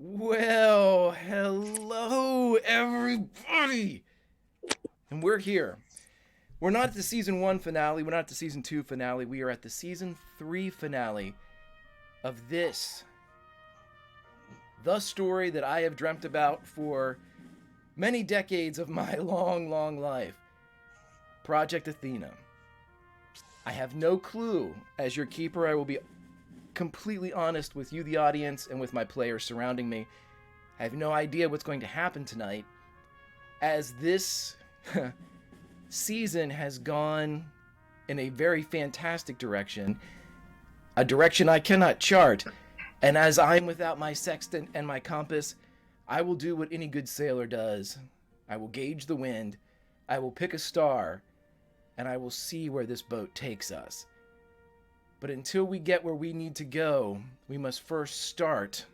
Well, hello everybody. And we're here. We're not at the season 1 finale, we're not at the season 2 finale. We are at the season 3 finale of the story that I have dreamt about for many decades of my long life. Project Athena. I have no clue. As your keeper, I will be completely honest with you, the audience, and with my players surrounding me. I have no idea what's going to happen tonight, as this season has gone in a very fantastic direction, a direction I cannot chart. And as I'm without my sextant and my compass, I will do what any good sailor does. I will gauge the wind, I will pick a star, and I will see where this boat takes us. But until we get where we need to go, we must first start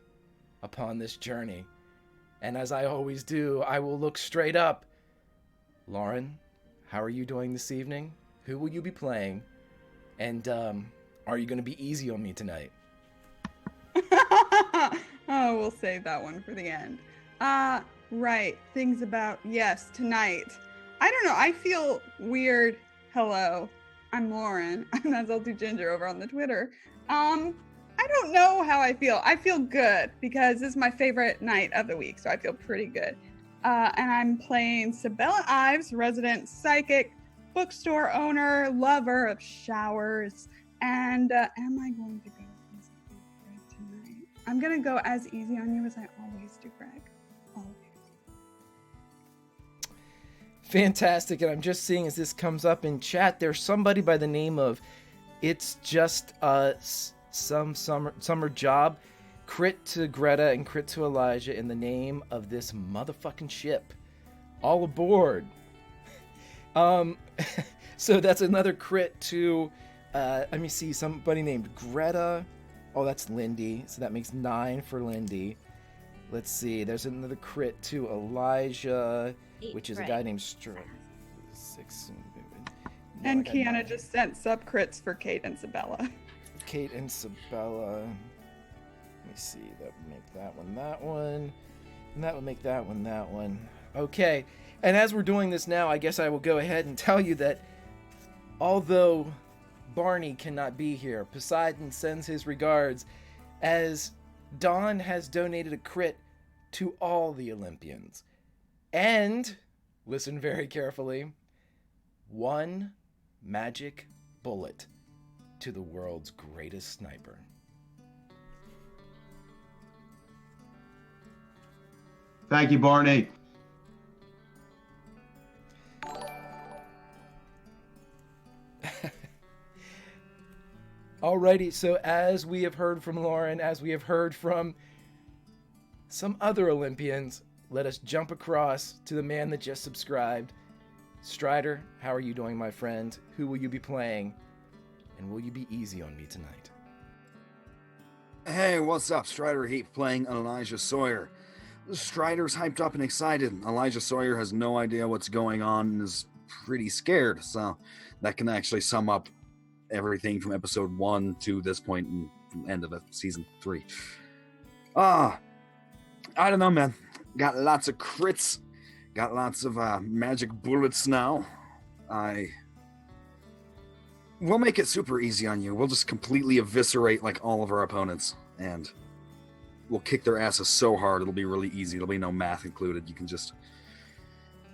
upon this journey. And as I always do, I will look straight up. Lauren, how are you doing this evening? Who will you be playing? And are you going to be easy on me tonight? Oh, we'll save that one for the end. Right. Things about, yes, tonight. I don't know. I feel weird. Hello. I'm Lauren. I'm Salty Ginger over on the Twitter. I don't know how I feel. I feel good because this is my favorite night of the week, so I feel pretty good. And I'm playing Sabella Ives, resident psychic, bookstore owner, lover of showers. And am I going to go easy on Greg tonight? I'm going to go as easy on you as I always do, Greg. Always. Fantastic. And I'm just seeing as this comes up in chat, there's somebody by the name of It's Just some summer job. Crit to Greta and crit to Elijah in the name of this motherfucking ship. All aboard. So that's another crit to let me see, somebody named Greta. Oh, that's Lindy. So that makes 9 for Lindy. Let's see. There's another crit to Elijah, 8, which is right. a guy named 6. No, And I got Kiana 9. just sent sub crits for Kate and Sabella. Kate and Sabella. Let me see. That would make that one. And that would make that one. Okay. And as we're doing this now, I guess I will go ahead and tell you that although Barney cannot be here, Poseidon sends his regards, as Dawn has donated a crit to all the Olympians. And, listen very carefully, 1 magic bullet to the world's greatest sniper. Thank you, Barney. Alrighty, so as we have heard from Lauren, as we have heard from some other Olympians, let us jump across to the man that just subscribed. Strider, how are you doing, my friend? Who will you be playing? And will you be easy on me tonight? Hey, what's up? Strider Heap playing Elijah Sawyer. Strider's hyped up and excited. Elijah Sawyer has no idea what's going on and is pretty scared, so that can actually sum up everything from episode 1 to this point and end of season 3. I don't know, man. Got lots of crits. Got lots of magic bullets now. We'll make it super easy on you. We'll just completely eviscerate like all of our opponents, and we'll kick their asses so hard it'll be really easy. There'll be no math included. You can just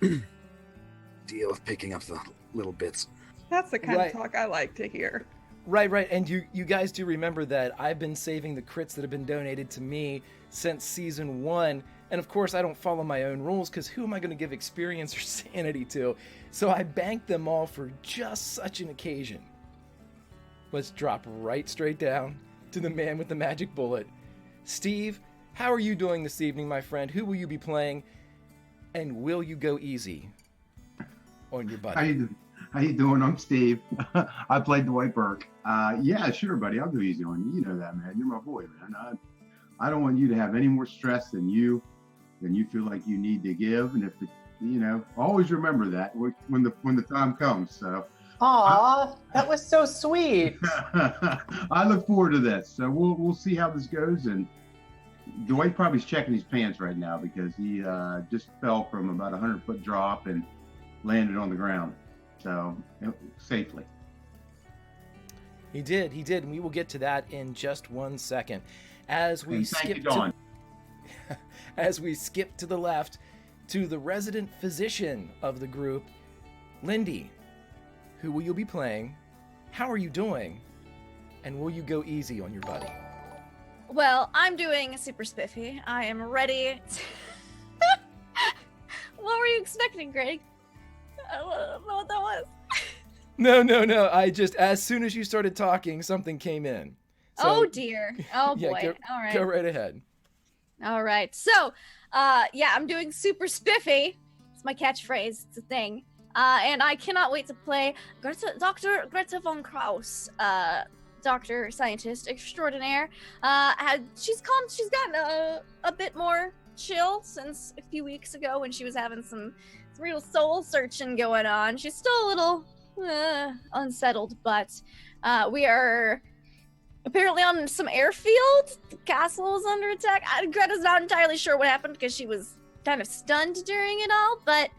deal with picking up the little bits. That's the kind Right. of talk I like to hear. Right. And you guys do remember that I've been saving the crits that have been donated to me since season 1. And of course, I don't follow my own rules because who am I going to give experience or sanity to? So I banked them all for just such an occasion. Let's drop right straight down to the man with the magic bullet. Steve, how are you doing this evening, my friend? Who will you be playing? And will you go easy on your buddy? How you doing? I'm Steve. I played Dwight Burke. Yeah, sure, buddy. I'll go easy on you. You know that, man. You're my boy, man. I don't want you to have any more stress than you feel like you need to give. And if always remember that when the time comes. So. Aw, that was so sweet. I look forward to this. So we'll see how this goes, and Dwight probably's checking his pants right now because he just fell from about a 100-foot drop and landed on the ground. So, safely. He did, and we will get to that in just 1 second. As we And thank you, skip Dawn. as we skip to the left to the resident physician of the group, Lindy, who will you be playing? How are you doing? And will you go easy on your buddy? Well, I'm doing super spiffy. I am ready. What were you expecting, Greg? I don't know what that was. No. I just, as soon as you started talking, something came in. So, Oh dear. Oh yeah, boy. All right. Go right ahead. All right. So, yeah, I'm doing super spiffy. It's my catchphrase. It's a thing. And I cannot wait to play Dr. Greta von Kraus, doctor scientist extraordinaire. She's gotten a bit more chill since a few weeks ago when she was having some real soul searching going on. She's still a little unsettled, but we are apparently on some airfield. The castle is under attack. Greta's not entirely sure what happened because she was kind of stunned during it all, but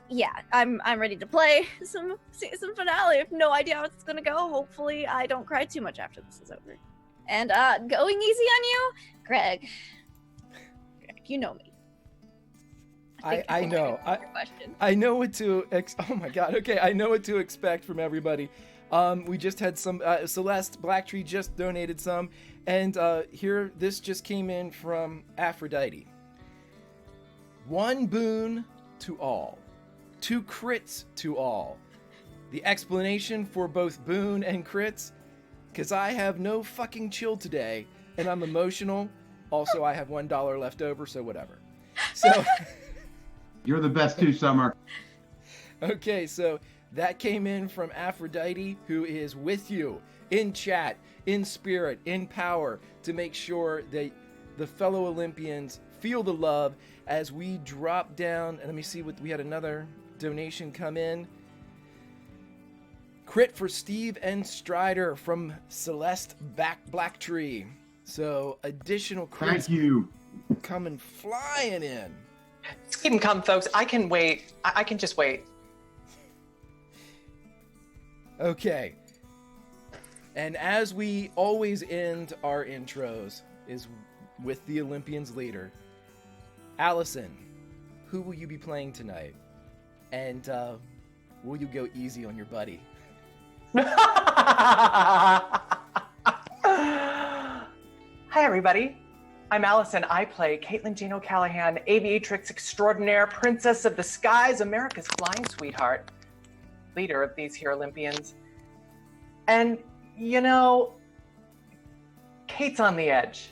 yeah, I'm ready to play some season finale. I have no idea how it's gonna go. Hopefully I don't cry too much after this is over. And going easy on you, Greg, you know me. I know. I know what to oh my god. Okay, I know what to expect from everybody. We just had some Celeste Blacktree just donated some, and here this just came in from Aphrodite. 1 boon to all. 2 crits to all. The explanation for both boon and crits, because I have no fucking chill today, and I'm emotional. Also, I have $1 left over, so whatever. So, You're the best too, Summer. okay, so that came in from Aphrodite, who is with you in chat, in spirit, in power, to make sure that the fellow Olympians feel the love as we drop down. And let me see what we had another donation come in. Crit for Steve and Strider from Celeste Blacktree. So additional crits. Thank you. Coming flying in. Just keep them coming, folks. I can wait. I can just wait. Okay. And as we always end our intros is with the Olympians leader. Allison, who will you be playing tonight? And will you go easy on your buddy? Hi, everybody. I'm Allison. I play Caitlin Jean O'Callahan, aviatrix extraordinaire, princess of the skies, America's flying sweetheart, leader of these here Olympians. And, you know, Kate's on the edge.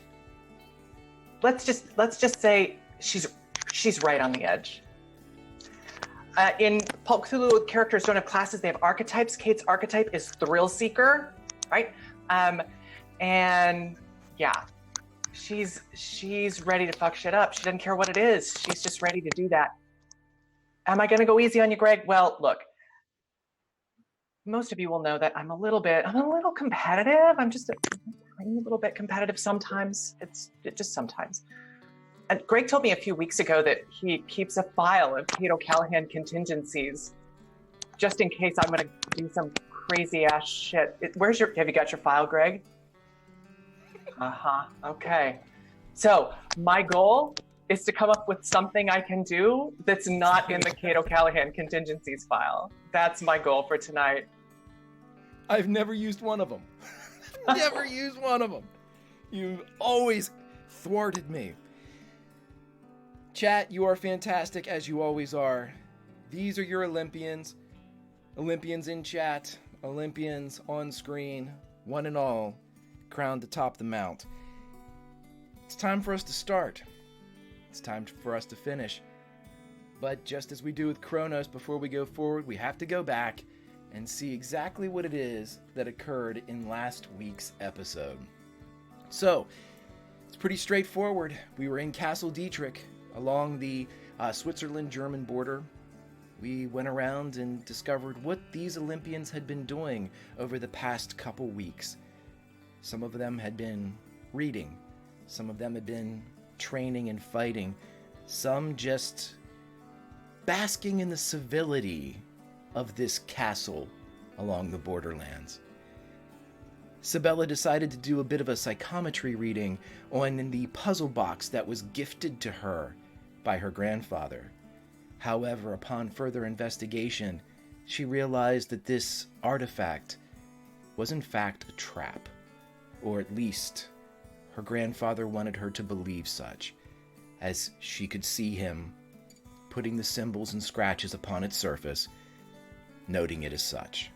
Let's just say she's right on the edge. In Pulp Cthulhu, characters don't have classes, they have archetypes. Kate's archetype is thrill seeker, right? And yeah, she's ready to fuck shit up. She doesn't care what it is. She's just ready to do that. Am I gonna go easy on you, Greg? Well, look, most of you will know that I'm a little competitive. I'm just a tiny little bit competitive sometimes. It's just sometimes. And Greg told me a few weeks ago that he keeps a file of Kate O'Callahan contingencies, just in case I'm gonna do some crazy ass shit. Have you got your file, Greg? Okay. So my goal is to come up with something I can do that's not in the Kate O'Callahan contingencies file. That's my goal for tonight. I've never used one of them. Never used one of them. You've always thwarted me. Chat, you are fantastic as you always are. These are your Olympians. Olympians in chat. Olympians on screen. One and all. Crowned atop the mount. It's time for us to start. It's time for us to finish. But just as we do with Kronos before we go forward, we have to go back and see exactly what it is that occurred in last week's episode. So, it's pretty straightforward. We were in Castle Dietrich along the Switzerland-German border. We went around and discovered what these Olympians had been doing over the past couple weeks. Some of them had been reading. Some of them had been training and fighting, some just basking in the civility of this castle along the borderlands. Sabella decided to do a bit of a psychometry reading on the puzzle box that was gifted to her by her grandfather. However, upon further investigation, she realized that this artifact was in fact a trap, or at least her grandfather wanted her to believe such, as she could see him putting the symbols and scratches upon its surface, noting it as such.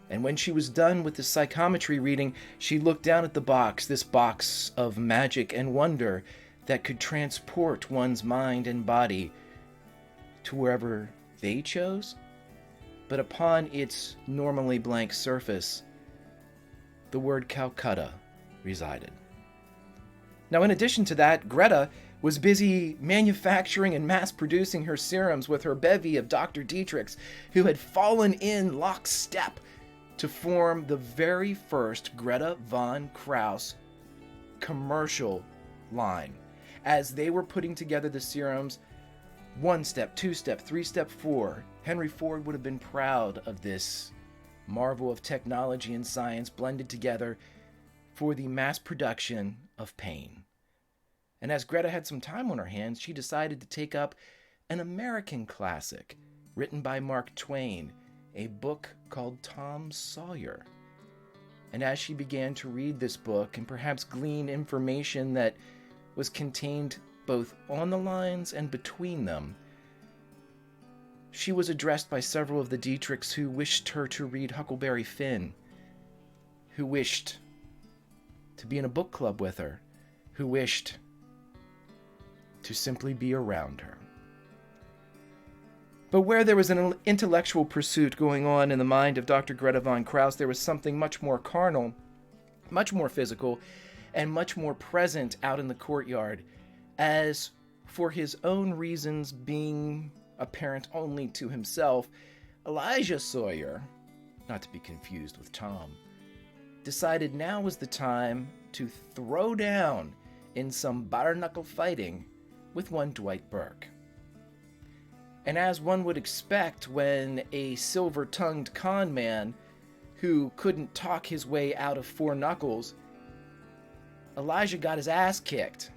And when she was done with the psychometry reading, she looked down at the box, this box of magic and wonder that could transport one's mind and body to wherever they chose. But upon its normally blank surface, the word Calcutta resided. Now, in addition to that, Greta was busy manufacturing and mass-producing her serums with her bevy of Dr. Dietrichs, who had fallen in lockstep to form the very first Greta von Krauss commercial line. As they were putting together the serums, 1 step, 2 step, 3 step, 4, Henry Ford would have been proud of this marvel of technology and science blended together for the mass production of pain. And as Greta had some time on her hands, she decided to take up an American classic written by Mark Twain, a book called Tom Sawyer. And as she began to read this book and perhaps glean information that was contained both on the lines and between them, she was addressed by several of the Dietrichs who wished her to read Huckleberry Finn, who wished to be in a book club with her, who wished to simply be around her. But where there was an intellectual pursuit going on in the mind of Dr. Greta von Krauss, there was something much more carnal, much more physical, and much more present out in the courtyard, as for his own reasons being apparent only to himself, Elijah Sawyer, not to be confused with Tom, decided now was the time to throw down in some bare-knuckle fighting with one Dwight Burke. And as one would expect when a silver-tongued con man who couldn't talk his way out of 4 knuckles, Elijah got his ass kicked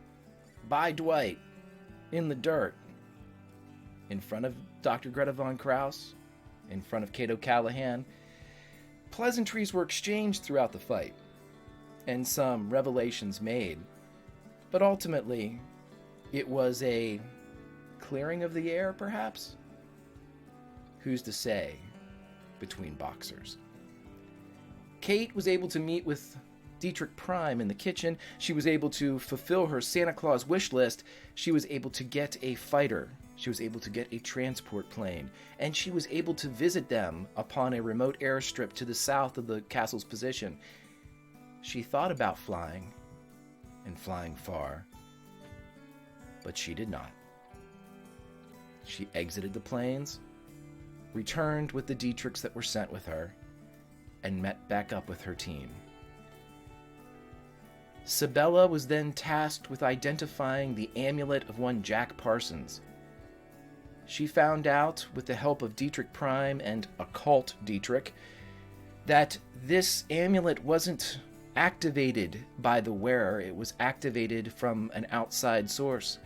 by Dwight in the dirt, in front of Dr. Greta von Krauss, in front of Cato Callahan. Pleasantries were exchanged throughout the fight, and some revelations made, but ultimately it was a clearing of the air, perhaps? Who's to say, between boxers. Kate was able to meet with Dietrich Prime in the kitchen. She was able to fulfill her Santa Claus wish list. She was able to get a fighter. She was able to get a transport plane. And she was able to visit them upon a remote airstrip to the south of the castle's position. She thought about flying, and flying far, but she did not. She exited the plains, returned with the Dietrichs that were sent with her, and met back up with her team. Sabella was then tasked with identifying the amulet of one Jack Parsons. She found out, with the help of Dietrich Prime and Occult Dietrich, that this amulet wasn't activated by the wearer, it was activated from an outside source.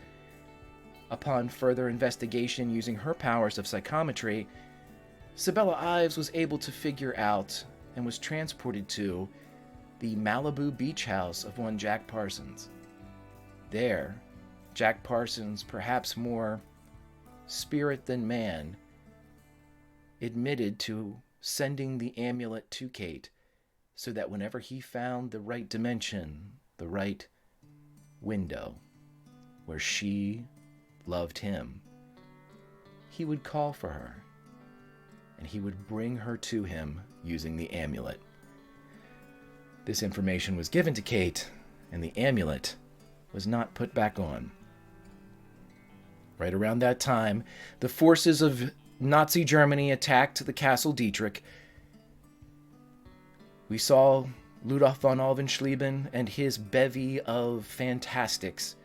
Upon further investigation using her powers of psychometry, Sabella Ives was able to figure out and was transported to the Malibu beach house of one Jack Parsons. There, Jack Parsons, perhaps more spirit than man, admitted to sending the amulet to Kate so that whenever he found the right dimension, the right window, where she loved him, he would call for her, and he would bring her to him using the amulet. This information was given to Kate, and the amulet was not put back on. Right around that time, the forces of Nazi Germany attacked the Castle Dietrich. We saw Ludolf von Alvenschleben and his bevy of fantastics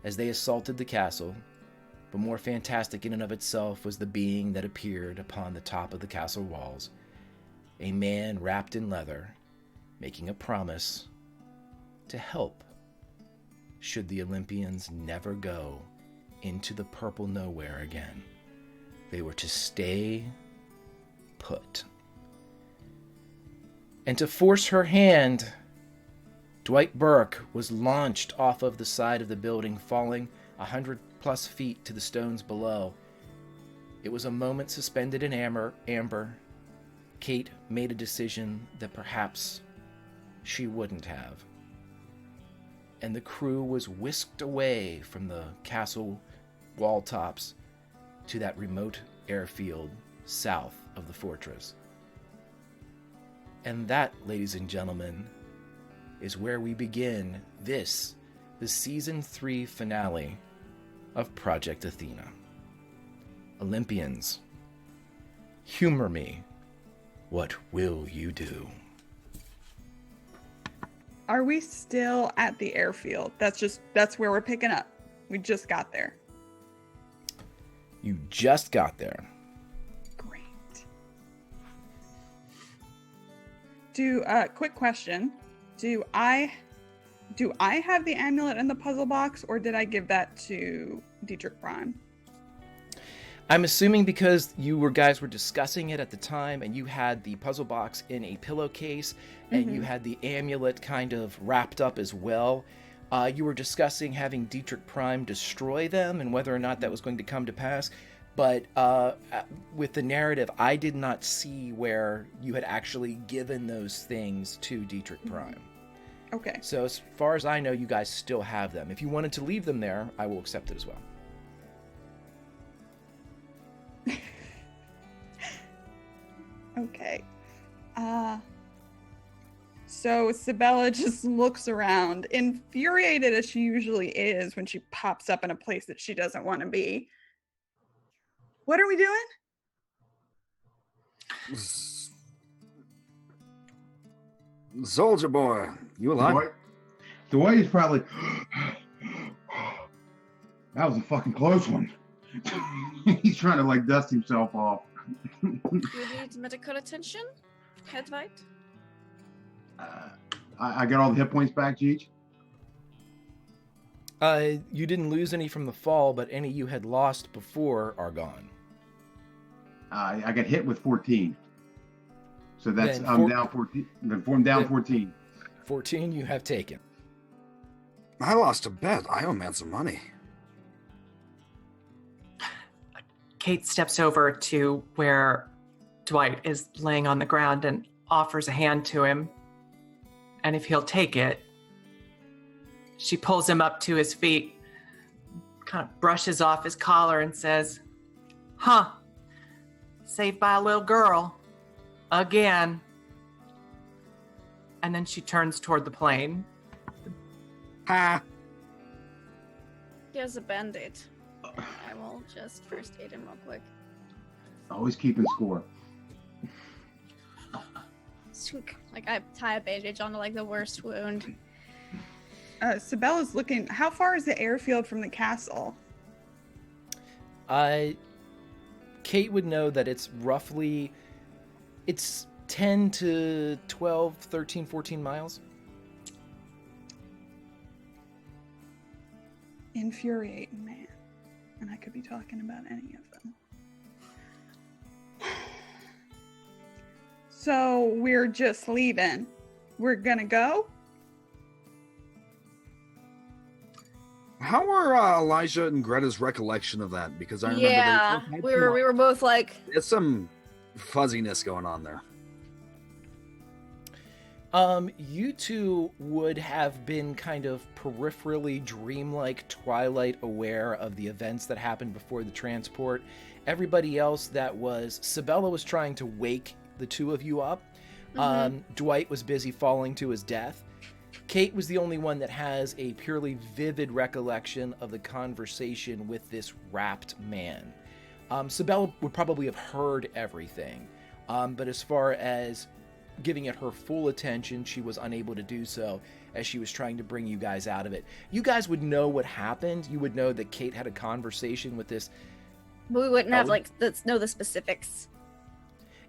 as they assaulted the castle, but more fantastic in and of itself was the being that appeared upon the top of the castle walls, a man wrapped in leather, making a promise to help should the Olympians never go into the purple nowhere again. They were to stay put. And to force her hand, Dwight Burke was launched off of the side of the building, falling 100+ feet to the stones below. It was a moment suspended in amber. Kate made a decision that perhaps she wouldn't have. And the crew was whisked away from the castle wall tops to that remote airfield south of the fortress. And that, ladies and gentlemen, is where we begin the season 3 finale of Project Athena. Olympians, humor me. What will you do? Are we still at the airfield? That's where we're picking up. We just got there. You just got there. Great. Quick question. Do I have the amulet in the puzzle box, or did I give that to Dietrich Prime? I'm assuming because you guys were discussing it at the time, and you had the puzzle box in a pillowcase, and you had the amulet kind of wrapped up as well. You were discussing having Dietrich Prime destroy them and whether or not that was going to come to pass. But with the narrative, I did not see where you had actually given those things to Dietrich Prime. Okay. So as far as I know, you guys still have them. If you wanted to leave them there, I will accept it as well. Okay. So Sabella just looks around, infuriated as she usually is when she pops up in a place that she doesn't want to be. What are we doing? Soldier boy, you alive? Dwight is probably. That was a fucking close one. He's trying to like dust himself off. Do you need medical attention, Herr Dwight? I got all the hit points back, Cheech. You didn't lose any from the fall, but any you had lost before are gone. I got hit with 14. So that's Then I'm down 14. I'm down 14. 14 you have taken. I lost a bet. I owe man some money. Kate steps over to where Dwight is laying on the ground and offers a hand to him. And if he'll take it, she pulls him up to his feet, kind of brushes off his collar and says, "Huh, saved by a little girl. Again." And then she turns toward the plane. Ha! Here's a band-aid. I will just first aid him real quick. Always keeping score. Like I tie a bandage onto like the worst wound. Sabella's looking. How far is the airfield from the castle? Kate would know that it's 10 to 12, 13, 14 miles. Infuriating, man. And I could be talking about any of them. So we're just leaving. We're gonna go? How are Elijah and Greta's recollection of that? Because I remember Yeah, we were both like, there's some fuzziness going on there. You two would have been kind of peripherally dreamlike, twilight aware of the events that happened before the transport. Everybody else Sabella was trying to wake the two of you up. Dwight was busy falling to his death. Kate was the only one that has a purely vivid recollection of the conversation with this wrapped man. Sabella would probably have heard everything. But as far as giving it her full attention. She was unable to do so as she was trying to bring you guys out of it. You guys would know what happened. You would know that Kate had a conversation with this. But we wouldn't have know the specifics.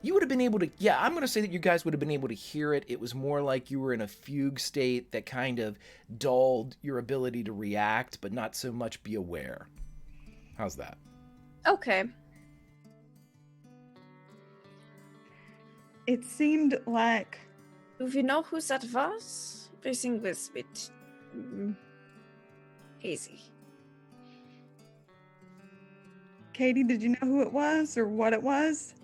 You would have been able to, yeah, I'm going to say that you guys would have been able to hear it. It was more like you were in a fugue state that kind of dulled your ability to react, but not so much be aware. How's that? Okay. It seemed like... Do you know who that was? Everything was a bit hazy. Katie, did you know who it was or what it was?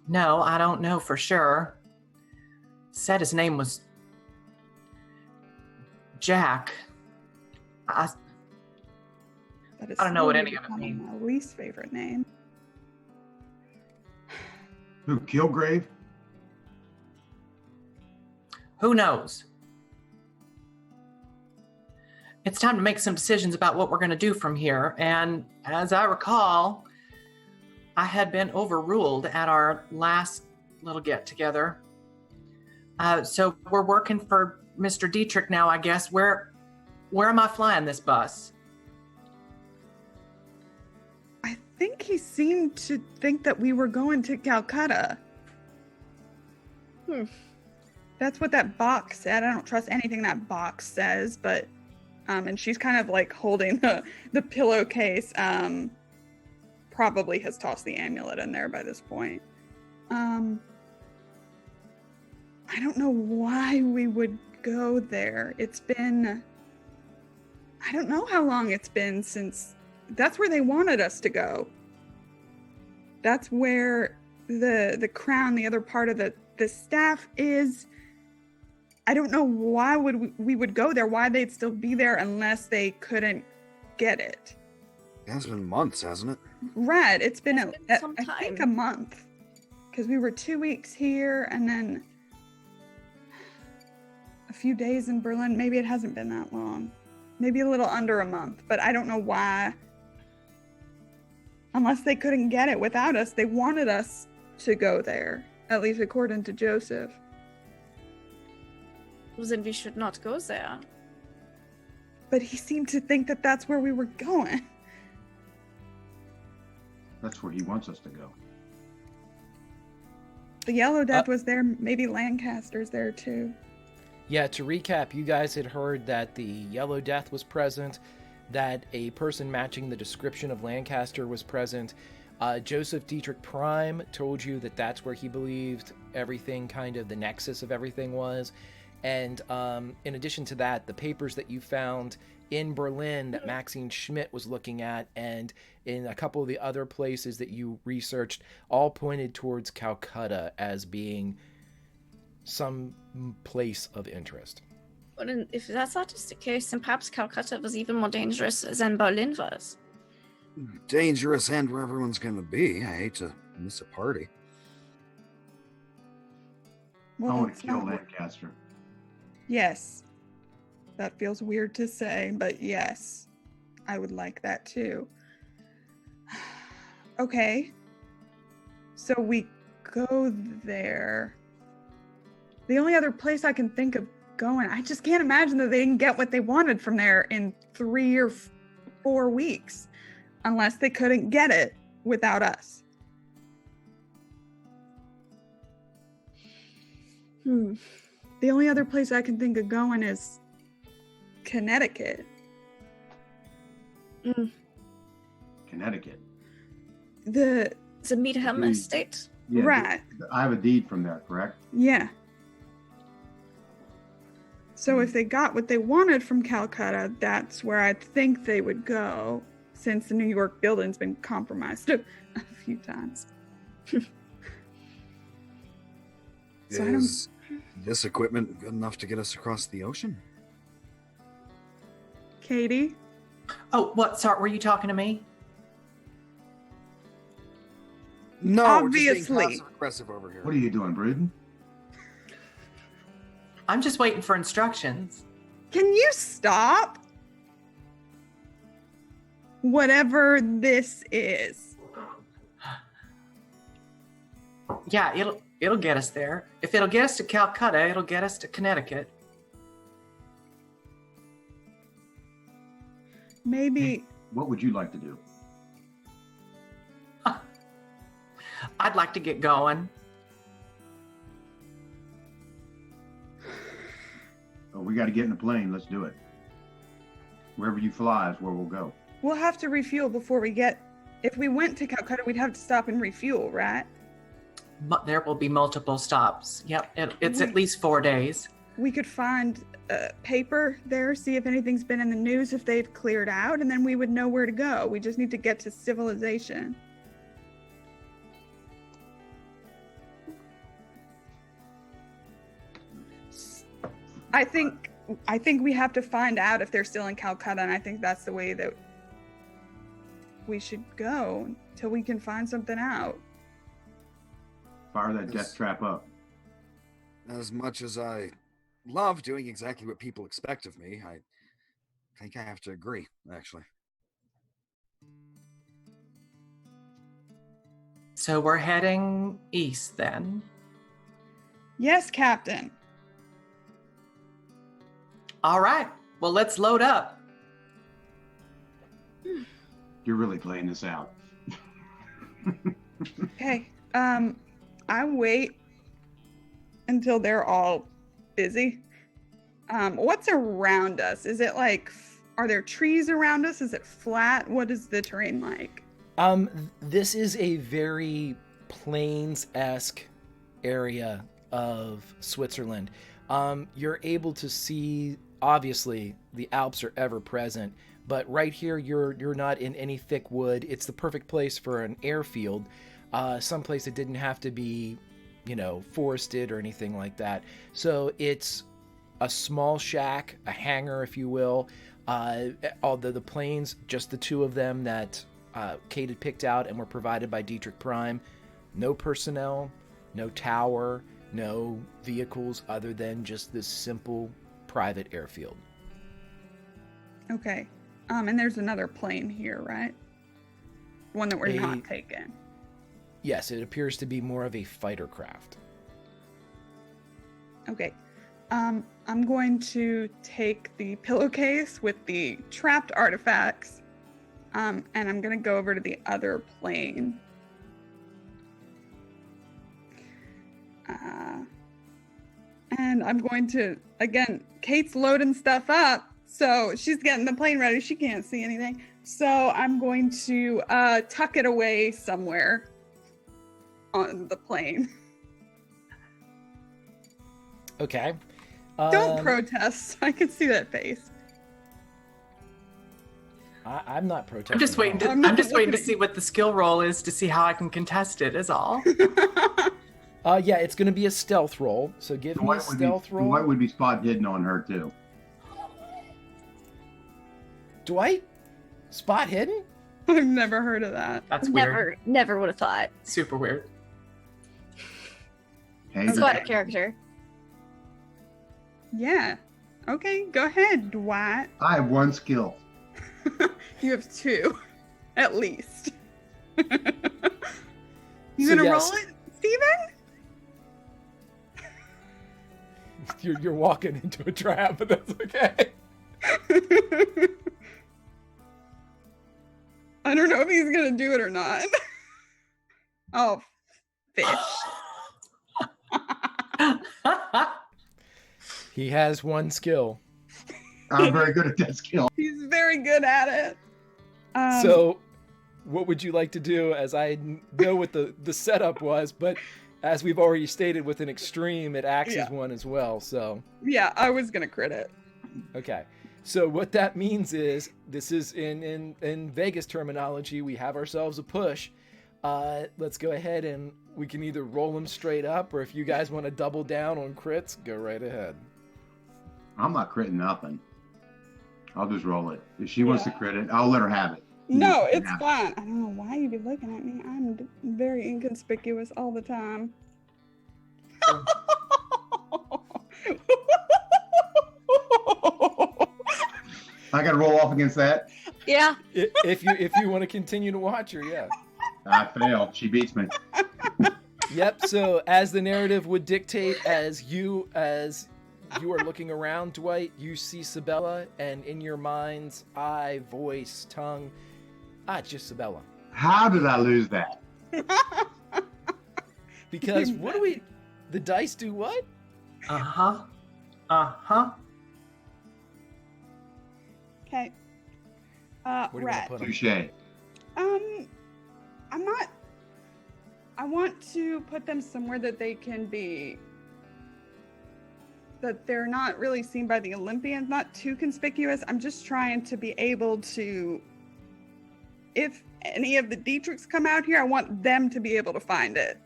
No, I don't know for sure. Said his name was Jack. I don't know what any of it means. My least favorite name. Who, Kilgrave? Who knows? It's time to make some decisions about what we're going to do from here. And as I recall, I had been overruled at our last little get-together. So we're working for Mr. Dietrich now, I guess. Where am I flying this bus? I think he seemed to think that we were going to Calcutta. That's what that box said. I don't trust anything that box says, but and she's kind of like holding the pillowcase. Probably has tossed the amulet in there by this point. I don't know why we would go there. It's been, I don't know how long it's been since, that's where they wanted us to go. That's where the crown, the other part of the staff is. I don't know why we would go there, why they'd still be there unless they couldn't get it. It has been months, hasn't it? Right, it's been, some I time. think a month. Because we were 2 weeks here and then a few days in Berlin. Maybe it hasn't been that long. Maybe a little under a month, but I don't know why. Unless they couldn't get it without us, they wanted us to go there, at least according to Joseph. Well, then we should not go there. But he seemed to think that that's where we were going. That's where he wants us to go. The Yellow Death was there, maybe Lancaster's there too. Yeah, to recap, you guys had heard that the Yellow Death was present, that a person matching the description of Lancaster was present. Joseph Dietrich Prime told you that that's where he believed everything, kind of the nexus of everything was. And in addition to that, the papers that you found in Berlin that Maxine Schmidt was looking at, and in a couple of the other places that you researched, all pointed towards Calcutta as being some place of interest. Well, then, if that's not the case, then perhaps Calcutta was even more dangerous than Berlin was. Dangerous and where everyone's going to be. I hate to miss a party. Well, I want it's to kill not- Lancaster. Yes. That feels weird to say, but yes. I would like that too. Okay. So we go there. The only other place I can think of going, I just can't imagine that they didn't get what they wanted from there in 3 or 4 weeks. Unless they couldn't get it without us. The only other place I can think of going is Connecticut. Connecticut. The Meadham Dude. Estate. Yeah, right. I have a deed from there, correct? Yeah. So if they got what they wanted from Calcutta, that's where I think they would go, since the New York building's been compromised a few times. So I don't- Is this equipment good enough to get us across the ocean? Katie? Oh, what? Sorry, were you talking to me? No, Obviously. just being passive aggressive over here. What are you doing, brooding? I'm just waiting for instructions. Can you stop? Whatever this is. Yeah, it'll get us there. If it'll get us to Calcutta, it'll get us to Connecticut. Maybe. What would you like to do? I'd like to get going. Oh, we got to get in the plane. Let's do it. Wherever you fly is where we'll go. We'll have to refuel before we get. If we went to Calcutta, we'd have to stop and refuel, right? There will be multiple stops. Yep, it's at least 4 days. We could find paper there, see if anything's been in the news, if they've cleared out, and then we would know where to go. We just need to get to civilization. I think we have to find out if they're still in Calcutta, and I think that's the way that we should go until we can find something out. Fire that death trap up. As much as I love doing exactly what people expect of me, I think I have to agree, actually. So we're heading east then. Yes, Captain. All right. Well, let's load up. You're really playing this out. Okay. I wait until they're all busy. What's around us? Is it like, are there trees around us? Is it flat? What is the terrain like? This is a very plains-esque area of Switzerland. You're able to see, obviously, the Alps are ever present, but right here you're not in any thick wood. It's the perfect place for an airfield, someplace that didn't have to be, forested or anything like that. So it's a small shack, a hangar, if you will. Although the planes, just the two of them that Kate had picked out and were provided by Dietrich Prime. No personnel, no tower, no vehicles other than just this simple private airfield. Okay. And there's another plane here, right? One that we're not taking. Yes, it appears to be more of a fighter craft. Okay. I'm going to take the pillowcase with the trapped artifacts, and I'm going to go over to the other plane. And I'm going to, again, Kate's loading stuff up, so she's getting the plane ready. She can't see anything. So I'm going to tuck it away somewhere on the plane. Okay. Don't protest. I can see that face. I'm not protesting. I'm just waiting to. I'm just waiting to see what the skill roll is to see how I can contest it. Is all. Yeah, it's going to be a stealth roll. So give me a stealth roll. Dwight would be spot hidden on her too. Dwight? Spot hidden? I've never heard of that. That's weird. Never would have thought. Super weird. Hey, It's quite a character. Yeah. Okay, go ahead, Dwight. I have one skill. You have two, at least. You So gonna yes. roll it, Steven? You're walking into a trap, but that's okay. I don't know if he's gonna do it or not. Oh, fish. He has one skill. I'm very good at that skill. He's very good at it. So, what would you like to do? As I know what the setup was, but as we've already stated, with an extreme, it acts as one as well. So, yeah, I was gonna crit it. okay. So what that means is, this is in Vegas terminology, we have ourselves a push. Let's go ahead and we can either roll them straight up, or if you guys want to double down on crits, go right ahead. I'm not critting nothing. I'll just roll it. If she wants to crit it, I'll let her have it. No, it's fine. I don't know why you'd be looking at me. I'm very inconspicuous all the time. I got to roll off against that. Yeah. If you want to continue to watch her, yeah. I failed. She beats me. Yep. So as the narrative would dictate, as you are looking around, Dwight, you see Sabella, and in your mind's eye, voice, tongue, it's just Sabella. How did I lose that? Because what do we? The dice do what? Uh-huh. Uh-huh. Okay. Where do you want Rat. to put 'em? Touche. I'm not. I want to put them somewhere that they can be. That they're not really seen by the Olympians, not too conspicuous. I'm just trying to be able to. If any of the Dietrichs come out here, I want them to be able to find it.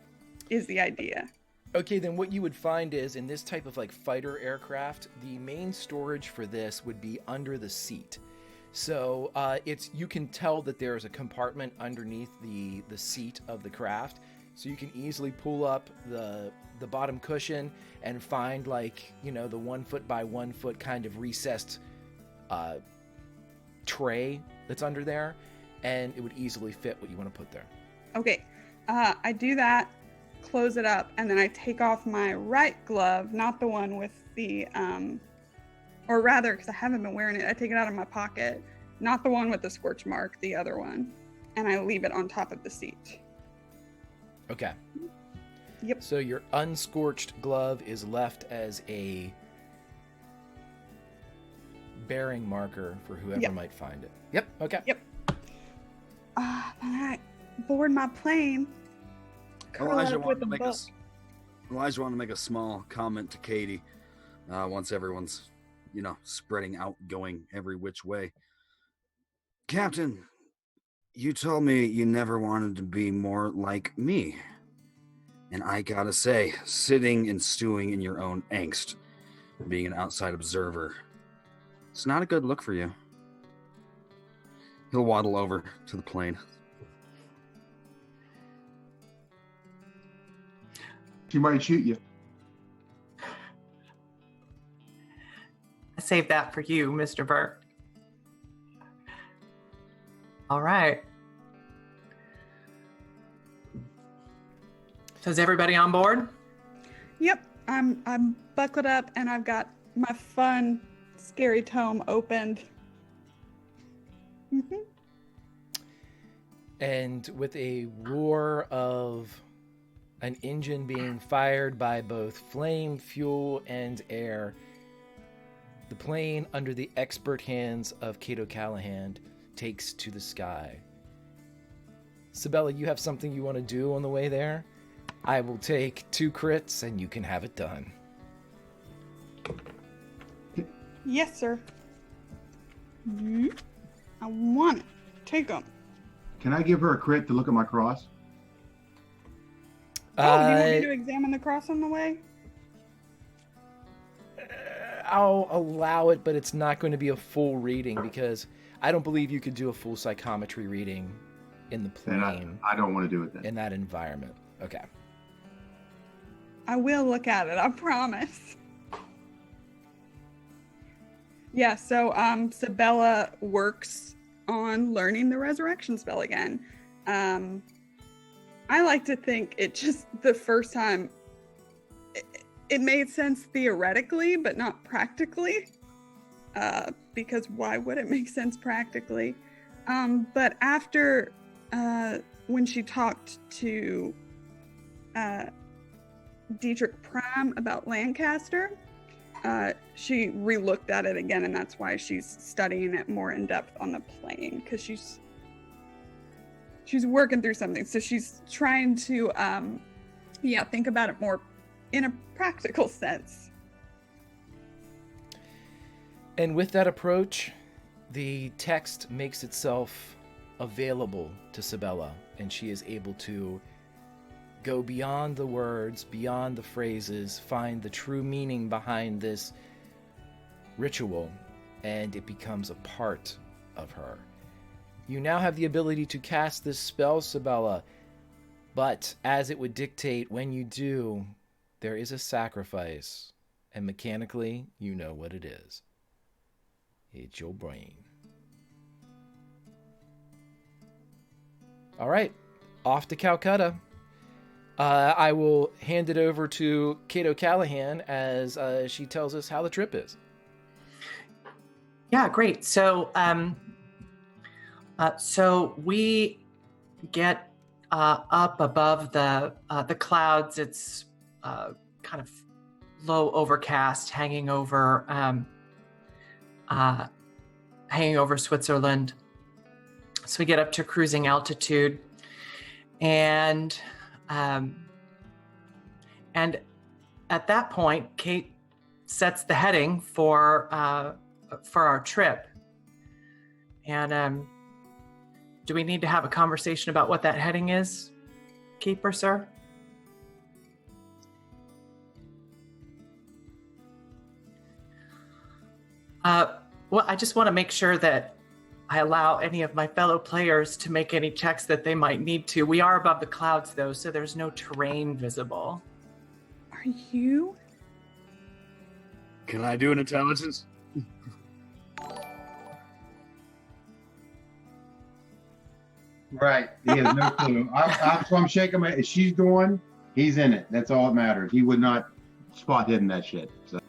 Is the idea. Okay, then what you would find is in this type of like fighter aircraft, the main storage for this would be under the seat. So you can tell that there's a compartment underneath the seat of the craft, so you can easily pull up the bottom cushion and find like the 1 foot by 1 foot kind of recessed tray that's under there, and it would easily fit what you want to put there. Okay, I do that, close it up, and then I take off my right glove, not the one with the, or rather, because I haven't been wearing it, I take it out of my pocket, not the one with the scorch mark, the other one, and I leave it on top of the seat. Okay. Yep. So your unscorched glove is left as a bearing marker for whoever might find it. Yep. Okay. Yep. Then I board my plane. Elijah wanted to make a small comment to Katie once everyone's, spreading out, going every which way. Captain, you told me you never wanted to be more like me. And I gotta say, sitting and stewing in your own angst, being an outside observer, it's not a good look for you. He'll waddle over to the plane. She might shoot you. I saved that for you, Mr. Burke. All right. So is everybody on board? Yep, I'm buckled up and I've got my fun, scary tome opened. Mm-hmm. And with a roar of an engine being fired by both flame, fuel, and air, the plane, under the expert hands of Cato Callahan, takes to the sky. Sabella, you have something you want to do on the way there? I will take 2 crits and you can have it done. Yes, sir. Mm-hmm. I want it. Take them. Can I give her a crit to look at my cross? Do you want me to examine the cross on the way? I'll allow it, but it's not going to be a full reading because I don't believe you could do a full psychometry reading in the plane. Then I don't want to do it then. In that environment. Okay. I will look at it, I promise. Yeah, so Sabella works on learning the resurrection spell again. I like to think it just, the first time, it made sense theoretically, but not practically. Because why would it make sense practically? But after, when she talked to Dietrich Prime about Lancaster, she re-looked at it again, and that's why she's studying it more in depth on the plane, because she's working through something. So she's trying to think about it more in a practical sense. And with that approach, the text makes itself available to Sabella, and she is able to go beyond the words, beyond the phrases, find the true meaning behind this ritual, and it becomes a part of her. You now have the ability to cast this spell, Sabella, but as it would dictate, when you do, there is a sacrifice, and mechanically, you know what it is. It's your brain. All right, off to Calcutta. I will hand it over to Kate O'Callahan as she tells us how the trip is. Yeah, great. So, so we get up above the clouds. It's kind of low overcast, hanging over Switzerland. So we get up to cruising altitude, and at that point, Kate sets the heading for our trip. And do we need to have a conversation about what that heading is, Keeper, sir? Well, I just want to make sure that I allow any of my fellow players to make any checks that they might need to. We are above the clouds, though, so there's no terrain visible. Are you? Can I do an intelligence? Right. He has no clue. So I'm shaking my. If she's doing, he's in it. That's all that matters. He would not spot hidden that shit. So.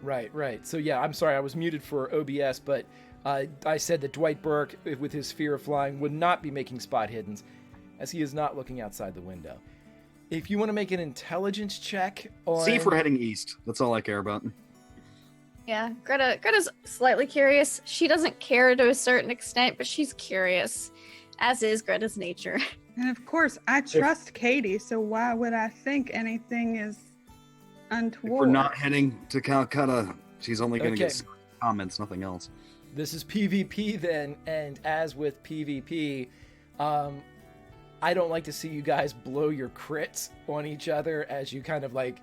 Right. So yeah, I'm sorry, I was muted for OBS, but I said that Dwight Burke, with his fear of flying, would not be making spot hiddens, as he is not looking outside the window. If you want to make an intelligence check on... See if we're heading east. That's all I care about. Yeah, Greta's slightly curious. She doesn't care to a certain extent, but she's curious, as is Greta's nature. And of course, I trust Katie, so why would I think anything is untoward? If we're not heading to Calcutta, she's only going to Okay. get comments, nothing else. This is PvP then, and as with PvP, I don't like to see you guys blow your crits on each other as you kind of like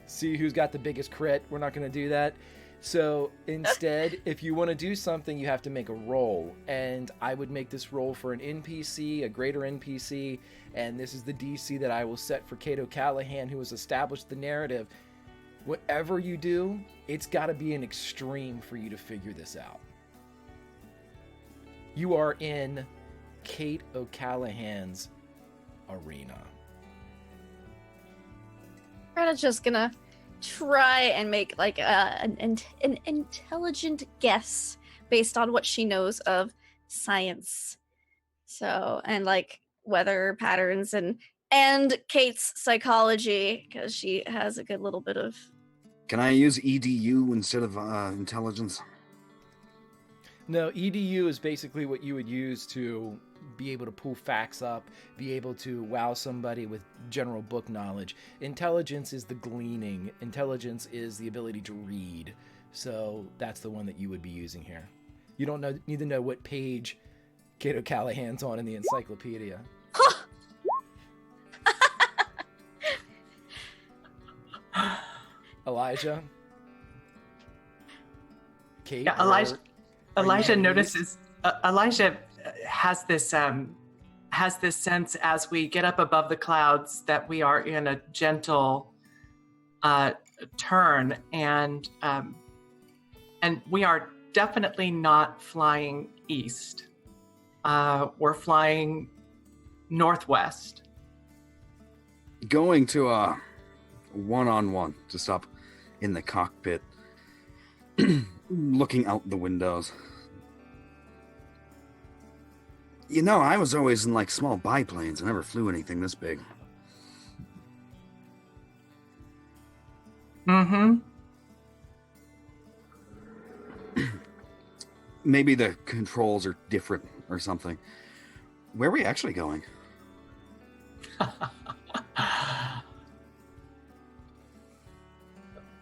see who's got the biggest crit. We're not going to do that. So instead, if you want to do something, you have to make a roll. And I would make this roll for an NPC, a greater NPC, and this is the DC that I will set for Kate O'Callahan, who has established the narrative. Whatever you do, it's got to be an extreme for you to figure this out. You are in Kate O'Callahan's arena. Greta's just gonna try and make like an intelligent guess based on what she knows of science. So, and like weather patterns and Kate's psychology, because she has a good little bit of... Can I use EDU instead of intelligence? No, EDU is basically what you would use to be able to pull facts up, be able to wow somebody with general book knowledge. Intelligence is the gleaning. Intelligence is the ability to read. So that's the one that you would be using here. You don't need to know what page Kate O'Callahan's on in the encyclopedia. Elijah? Kate? Yeah, Elijah notices. Elijah has this sense as we get up above the clouds that we are in a gentle turn, and we are definitely not flying east. We're flying northwest. Going to a one-on-one, just up in the cockpit, looking out the windows. You know, I was always in like small biplanes. I never flew anything this big. Mm-hmm. Maybe the controls are different or something. Where are we actually going?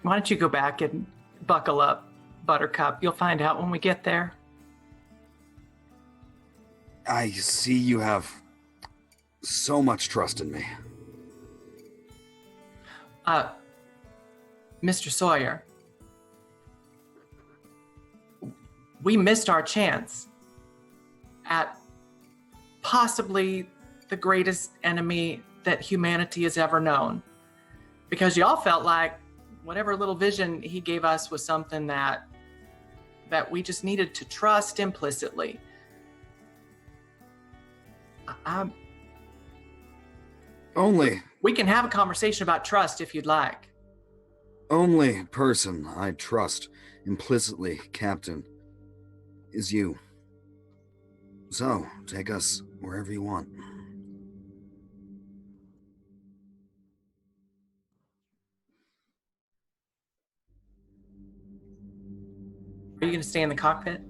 Why don't you go back and buckle up, Buttercup? You'll find out when we get there. I see you have so much trust in me. Mr. Sawyer, we missed our chance at possibly the greatest enemy that humanity has ever known. Because y'all felt like whatever little vision he gave us was something that we just needed to trust implicitly. We can have a conversation about trust if you'd like. Only person I trust implicitly, Captain, is you. So, take us wherever you want. Are you going to stay in the cockpit?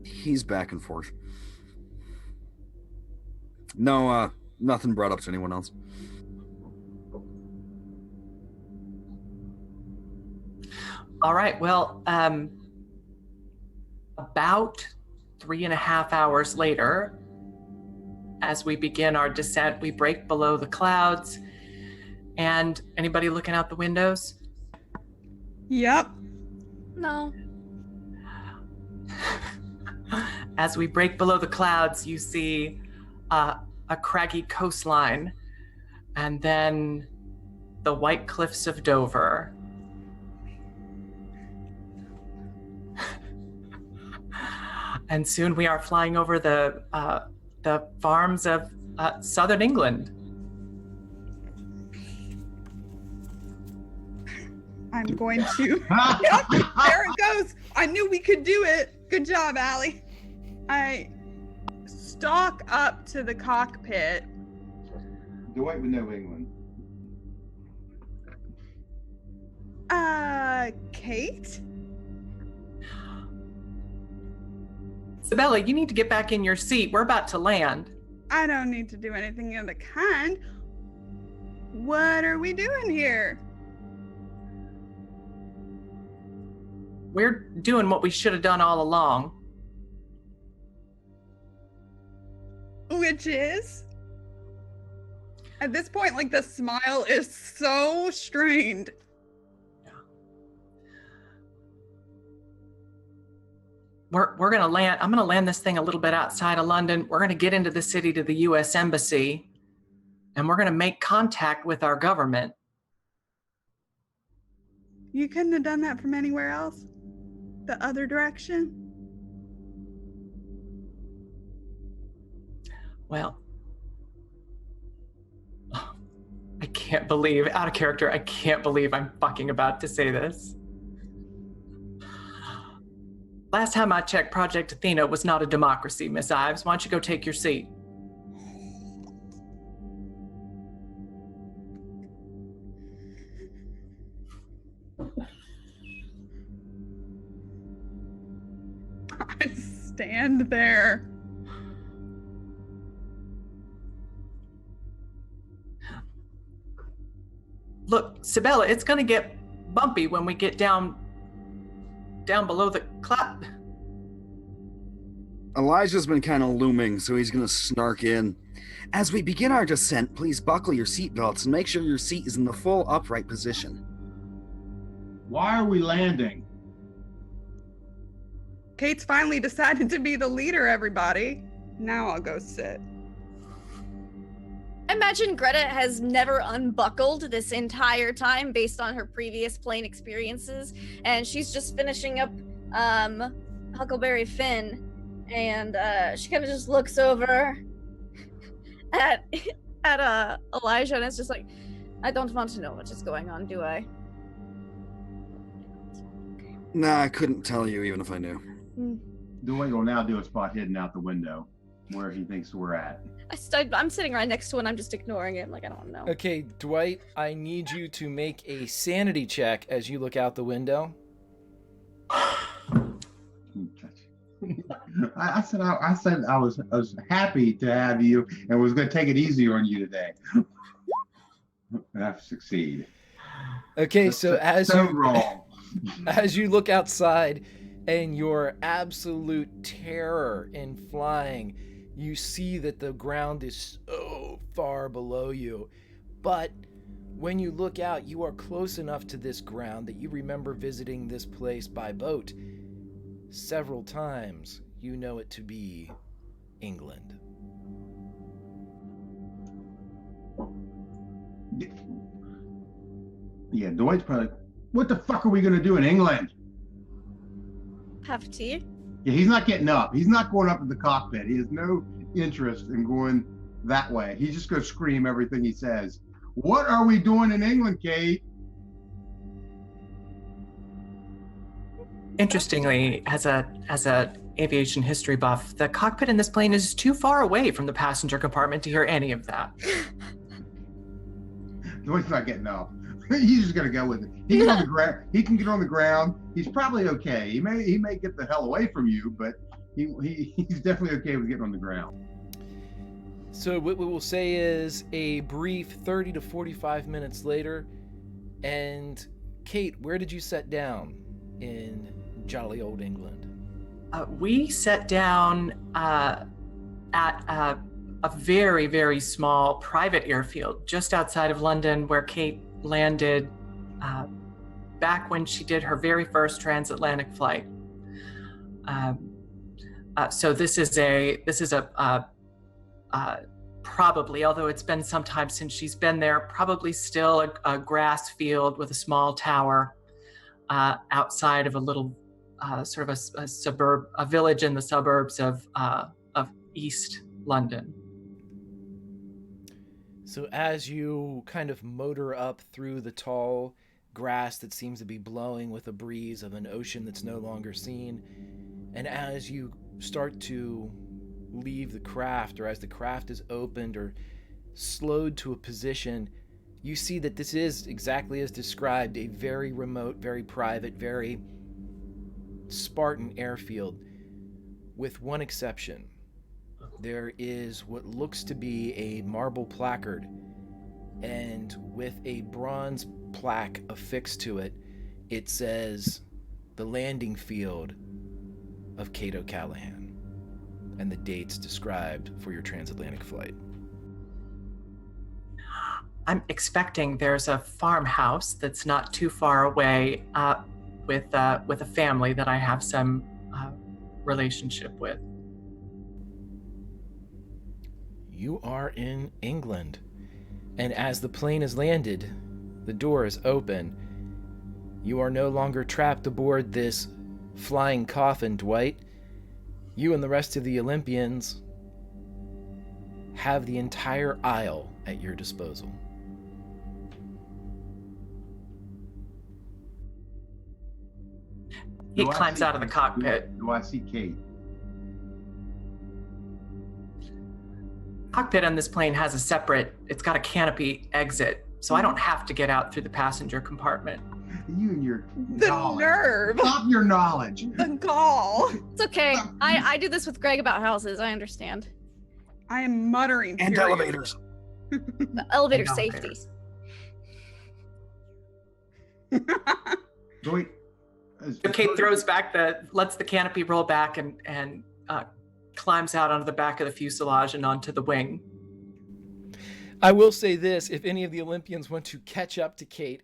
He's back and forth. No, nothing brought up to anyone else. All right, well, about 3.5 hours later, as we begin our descent, we break below the clouds. And anybody looking out the windows? Yep. No. As we break below the clouds, you see a craggy coastline and then the white cliffs of Dover. And soon we are flying over the farms of southern England. I'm going to. Yep, there it goes. I knew we could do it. Good job, Allie. I stalk up to the cockpit. Dwight would know England. Kate? Isabella, you need to get back in your seat. We're about to land. I don't need to do anything of the kind. What are we doing here? We're doing what we should have done all along. Which is? At this point, like, the smile is so strained. We're gonna land. I'm gonna land this thing a little bit outside of London. We're gonna get into the city to the U.S. Embassy, and we're gonna make contact with our government. You couldn't have done that from anywhere else? The other direction? Well, I can't believe, out of character, I can't believe I'm fucking about to say this. Last time I checked, Project Athena was not a democracy, Miss Ives. Why don't you go take your seat? I stand there. Look, Sibella, it's gonna get bumpy when we get down below the cloud. Elijah's been kind of looming, so he's going to snark in. As we begin our descent, please buckle your seatbelts and make sure your seat is in the full upright position. Why are we landing? Kate's finally decided to be the leader, everybody. Now I'll go sit. I imagine Greta has never unbuckled this entire time based on her previous plane experiences, and she's just finishing up Huckleberry Finn, and she kind of just looks over at Elijah, and it's just like, I don't want to know what is going on, do I? Nah, I couldn't tell you even if I knew. Dwight will now do a spot hidden out the window where he thinks we're at. I'm sitting right next to it, and I'm just ignoring it, like I don't know. Okay, Dwight, I need you to make a sanity check as you look out the window. I said I was happy to have you and was going to take it easy on you today. And I've succeeded. Okay, so wrong. As you look outside and your absolute terror in flying, you see that the ground is so far below you. But when you look out, you are close enough to this ground that you remember visiting this place by boat several times. You know it to be England. Yeah, Dwight's probably, what the fuck are we going to do in England? Have tea? Yeah, he's not getting up. He's not going up to the cockpit. He has no interest in going that way. He's just going to scream everything he says. What are we doing in England, Kate? Interestingly, as a aviation history buff, the cockpit in this plane is too far away from the passenger compartment to hear any of that. Dwight's not getting up. He's just gonna go with it. He can, on the ground. He can get on the ground. He's probably okay. He may get the hell away from you, but he's definitely okay with getting on the ground. So what we will say is a brief 30 to 45 minutes later, and Kate, where did you set down in jolly old England? We sat down at a very, very small private airfield just outside of London, where Kate landed back when she did her very first transatlantic flight. So this is a probably, although it's been some time since she's been there, probably still a grass field with a small tower outside of a little sort of a village in the suburbs of East London. So as you kind of motor up through the tall grass that seems to be blowing with a breeze of an ocean that's no longer seen, and as you start to leave the craft, or as the craft is opened or slowed to a position, you see that this is exactly as described, a very remote, very private, very Spartan airfield, with one exception. There is what looks to be a marble placard, and with a bronze plaque affixed to it, it says, "The landing field of Kate O'Callahan," and the dates described for your transatlantic flight. I'm expecting there's a farmhouse that's not too far away with a family that I have some relationship with. You are in England, and as the plane has landed, the door is open. You are no longer trapped aboard this flying coffin, Dwight. You and the rest of the Olympians have the entire aisle at your disposal. He climbs out of the cockpit. Do I see Kate? Cockpit on this plane has it's got a canopy exit, so I don't have to get out through the passenger compartment. You and your The knowledge. nerve. Stop your knowledge. The gall. It's okay. I do this with Greg about houses. I understand. I am muttering. And furious. elevators. The elevator And safeties. Wait. Kate lets the canopy roll back and climbs out onto the back of the fuselage and onto the wing. I will say this: if any of the Olympians want to catch up to Kate,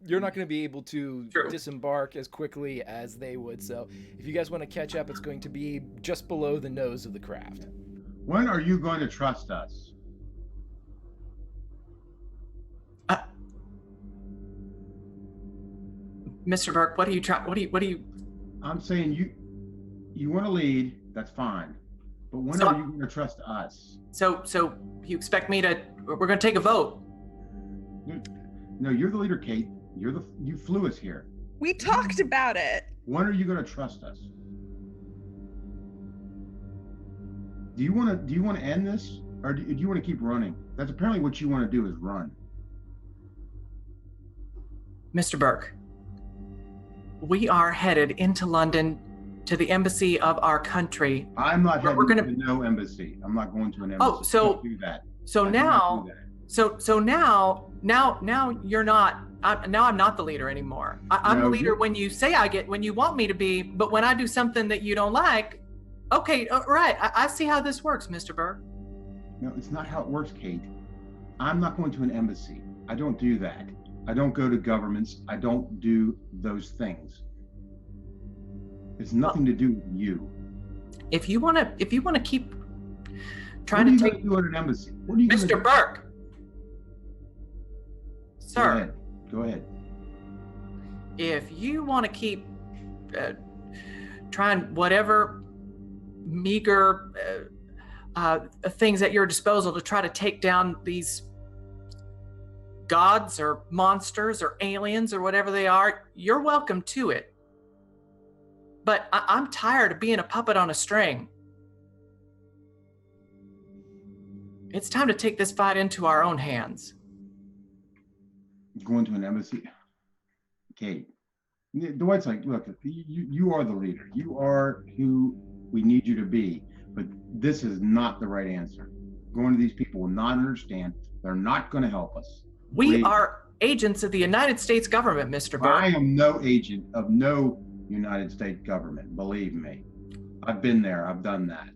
you're not going to be able to disembark as quickly as they would. So if you guys want to catch up, it's going to be just below the nose of the craft. When are you going to trust us? Mr. Burke, what are you? I'm saying you want to lead, that's fine. But when are you going to trust us? So you expect me to? We're going to take a vote. No, you're the leader, Kate. You flew us here. We talked about it. When are you going to trust us? Do you want to end this, or do you want to keep running? That's apparently what you want to do, is run. Mr. Burke, we are headed into London to the embassy of our country. I'm not heading gonna... to no embassy. I'm not going to an embassy. Oh, so don't do that. So now, so now you're not. Now I'm not the leader anymore. I'm the leader when you say when you want me to be, but when I do something that you don't like, okay, right. I see how this works, Mr. Burke. No, it's not how it works, Kate. I'm not going to an embassy. I don't do that. I don't go to governments. I don't do those things. It's nothing to do with you. If you want to keep trying to take you at an embassy, what are you Mr. Burke, sir. Go ahead. If you want to keep trying whatever meager things at your disposal to try to take down these gods or monsters or aliens or whatever they are, you're welcome to it. But I'm tired of being a puppet on a string. It's time to take this fight into our own hands. Going to an embassy? Kate, Dwight's like, look, you are the leader. You are who we need you to be. But this is not the right answer. Going to these people will not understand. They're not going to help us. We are agents of the United States government, Mr. Burke. I am no agent of no United States government, believe me. I've been there. I've done that.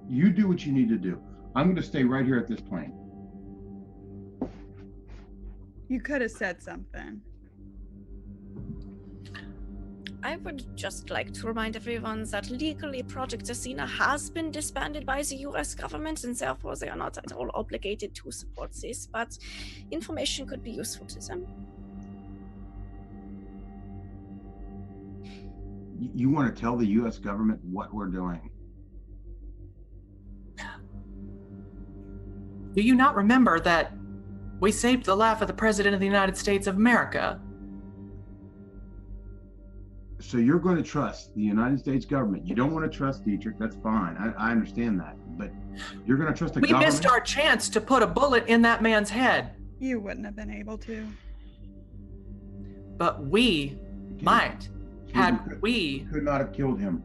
You do what you need to do. I'm going to stay right here at this plane. You could have said something. I would just like to remind everyone that legally Project Athena has been disbanded by the US government, and therefore they are not at all obligated to support this, but information could be useful to them. You want to tell the US government what we're doing? Do you not remember that we saved the life of the President of the United States of America? So you're going to trust the United States government. You don't want to trust Dietrich. That's fine. I understand that. But you're going to trust the government? We missed our chance to put a bullet in that man's head. You wouldn't have been able to. But we might. We could not have killed him.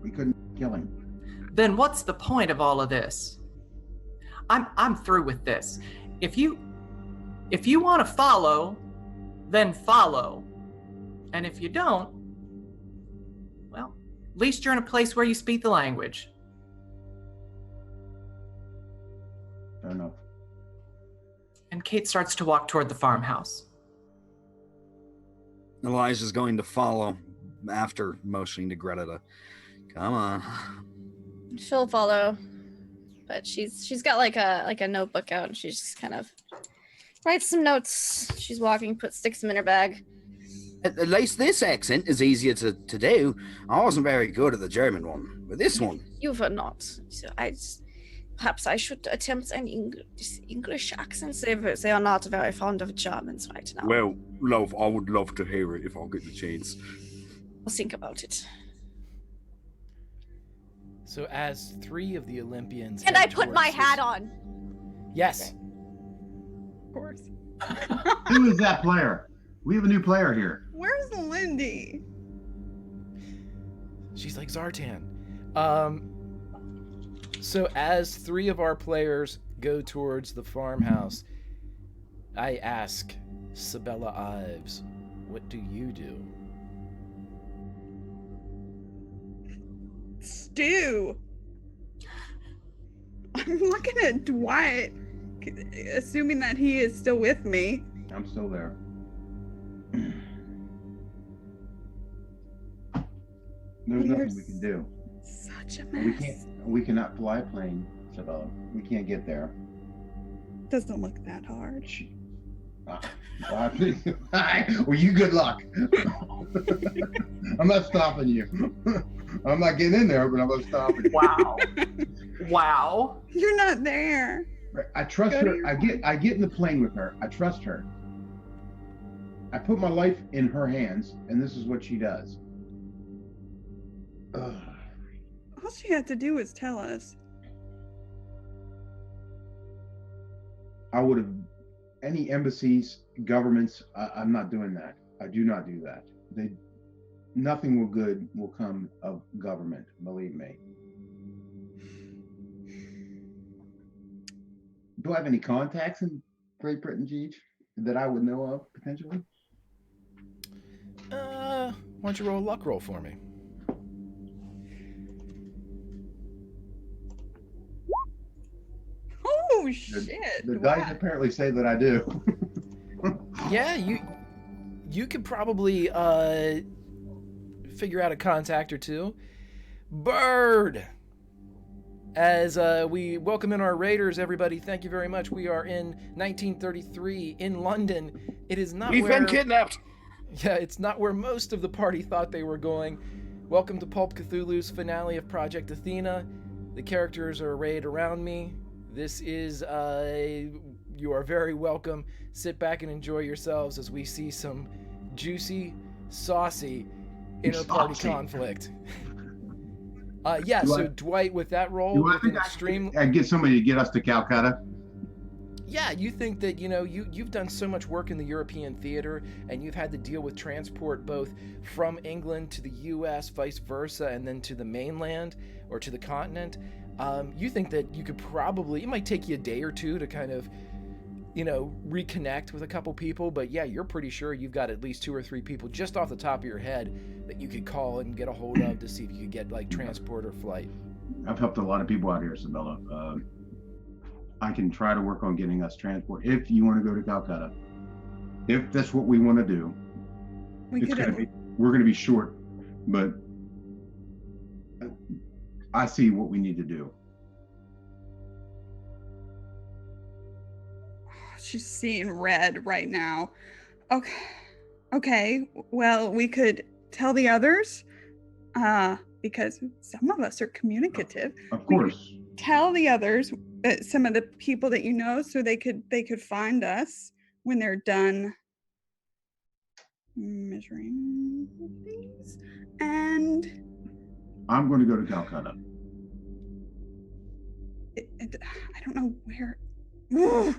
We couldn't kill him. Then what's the point of all of this? I'm through with this. If you want to follow, then follow. And if you don't, well, at least you're in a place where you speak the language. Fair enough. And Kate starts to walk toward the farmhouse. Elijah's going to follow after, motioning to Greta to come on. She'll follow, but she's got like a notebook out, and she's just kind of writes some notes. She's walking, sticks them in her bag. At least this accent is easier to do. I wasn't very good at the German one, but this one. You were not. So perhaps I should attempt an English accent. They are not very fond of Germans right now. Well, love, I would love to hear it if I get the chance. I'll think about it. So as 3 of the Olympians... And I put my hat on. Yes. Of course. Who is that player? We have a new player here. Where's Lindy? She's like Zartan. So as 3 of our players go towards the farmhouse, I ask Sabella Ives, what do you do? Stew. I'm looking at Dwight, assuming that he is still with me. I'm still there. There's nothing we can do. Such a mess. We cannot fly a plane, Sabella. We can't get there. Doesn't look that hard. Well, you good luck. I'm not stopping you. I'm not getting in there, but I'm not stopping you. Wow. Wow. You're not there. I trust her. I get in the plane with her. I trust her. I put my life in her hands, and this is what she does. Ugh. All she had to do was tell us. I would have, any embassies, governments, I'm not doing that. I do not do that. Nothing good will come of government, believe me. Do I have any contacts in Great Britain, Jeej, that I would know of, potentially? Why don't you roll a luck roll for me? Oh, shit. The dice apparently say that I do. Yeah, you could probably figure out a contact or two. Bird! As we welcome in our raiders, everybody, thank you very much. We are in 1933 in London. It is not We've been kidnapped. Yeah, it's not where most of the party thought they were going. Welcome to Pulp Cthulhu's finale of Project Athena. The characters are arrayed around me. This is, you are very welcome. Sit back and enjoy yourselves as we see some juicy, saucy inter-party conflict. So Dwight, with that role, Do I with think an extreme... I get somebody to get us to Calcutta? Yeah, you think that, you've done so much work in the European theater, and you've had to deal with transport both from England to the U.S., vice versa, and then to the mainland or to the continent. You think that you could probably, it might take you a day or two to kind of, reconnect with a couple people, but yeah, you're pretty sure you've got at least 2 or 3 people just off the top of your head that you could call and get a hold of to see if you could get like transport or flight. I've helped a lot of people out here, Sabella. I can try to work on getting us transport if you want to go to Calcutta. If that's what we want to do, we're going to be short, but I see what we need to do. She's seeing red right now. Okay. Well, we could tell the others, because some of us are communicative. Of course. Tell the others, some of the people that you know, so they could find us when they're done measuring things. And I'm going to go to Calcutta. I don't know where. Ooh.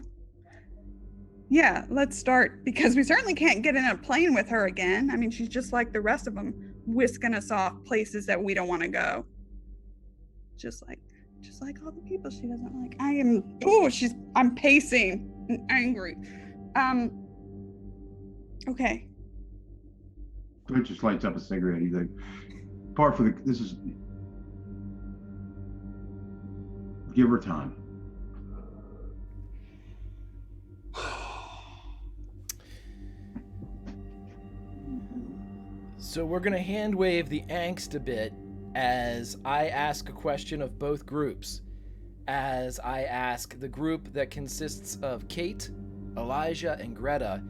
Yeah, let's start, because we certainly can't get in a plane with her again. I mean, she's just like the rest of them, whisking us off places that we don't want to go. Just like all the people she doesn't like. I'm pacing and angry. Okay. It just lights up a cigarette. He's like, give her time. So we're going to hand wave the angst a bit as I ask a question of both groups. As I ask the group that consists of Kate, Elijah, and Greta,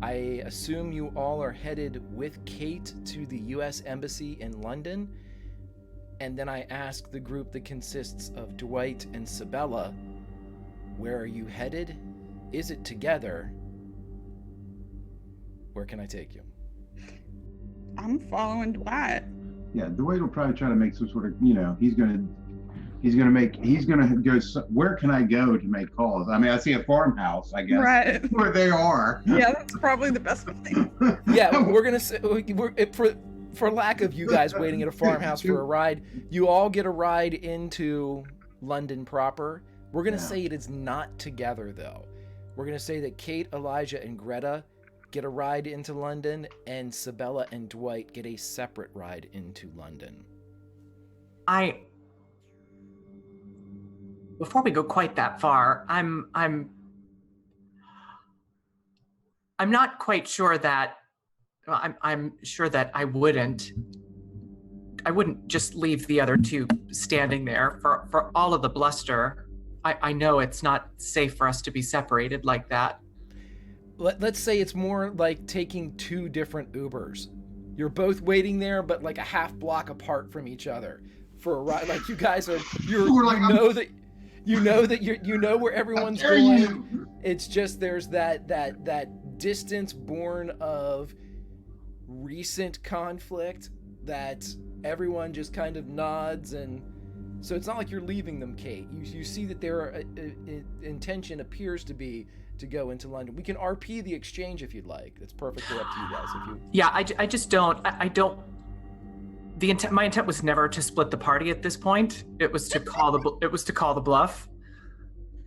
I assume you all are headed with Kate to the U.S. Embassy in London. And then I ask the group that consists of Dwight and Sabella, where are you headed? Is it together? Where can I take you? I'm following Dwight. Yeah, Dwight will probably try to make some sort of, he's gonna go. Where can I go to make calls? I mean, I see a farmhouse, I guess, right where they are. Yeah, that's probably the best thing. Yeah, we're gonna say for lack of you guys waiting at a farmhouse for a ride, you all get a ride into London proper. We're gonna say it is not together though. We're gonna say that Kate, Elijah, and Greta get a ride into London, and Sabella and Dwight get a separate ride into London. Before we go quite that far, I'm not quite sure that I'm sure that I wouldn't just leave the other two standing there for all of the bluster. I know it's not safe for us to be separated like that. Let's say it's more like taking 2 different Ubers. You're both waiting there, but like a half block apart from each other for a ride. Like you guys are, you know where everyone's going. It's just there's that distance born of recent conflict that everyone just kind of nods, and so it's not like you're leaving them, Kate. You see that their intention appears to be to go into London. We can RP the exchange if you'd like. It's perfectly up to you guys. Yeah, I just don't. I don't. My intent was never to split the party at this point. It was to call the bluff.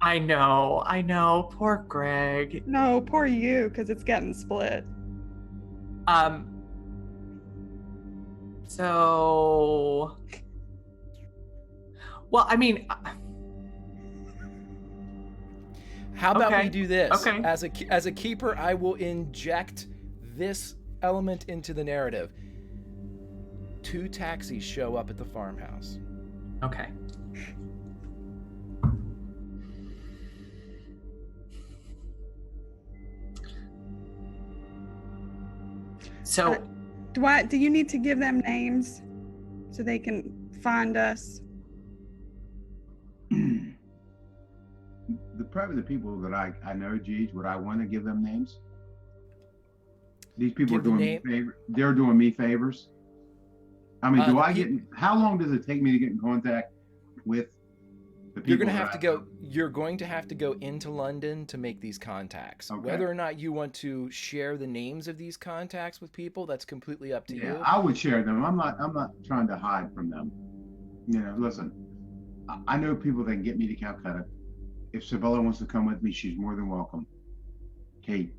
I know. Poor Greg. No, poor you, because it's getting split. So. Well, I mean. How about we do this? Okay. As a keeper, I will inject this element into the narrative. 2 taxis show up at the farmhouse. Okay. So, Dwight, do you need to give them names? so they can find us. Probably the people that I know, Jeej, would I want to give them names? These people Give are the doing me name- favors. They're doing me favors. I mean, do the I peop- get? How long does it take me to get in contact with the people? You're going to have that to I go. know? You're going to have to go into London to make these contacts. Okay. Whether or not you want to share the names of these contacts with people, that's completely up to Yeah, you. I would share them. I'm not trying to hide from them. You know, listen, I know people that can get me to Calcutta. If Sabella wants to come with me, she's more than welcome. Kate,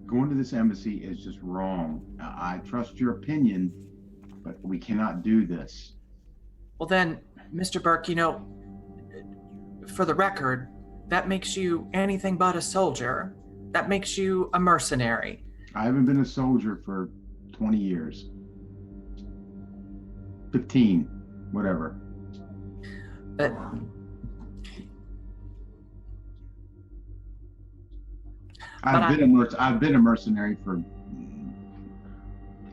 going to this embassy is just wrong. I trust your opinion, but we cannot do this. Well then, Mr. Burke, you know, for the record, that makes you anything but a soldier. That makes you a mercenary. I haven't been a soldier for 20 years. 15, whatever. But I've been a mercenary for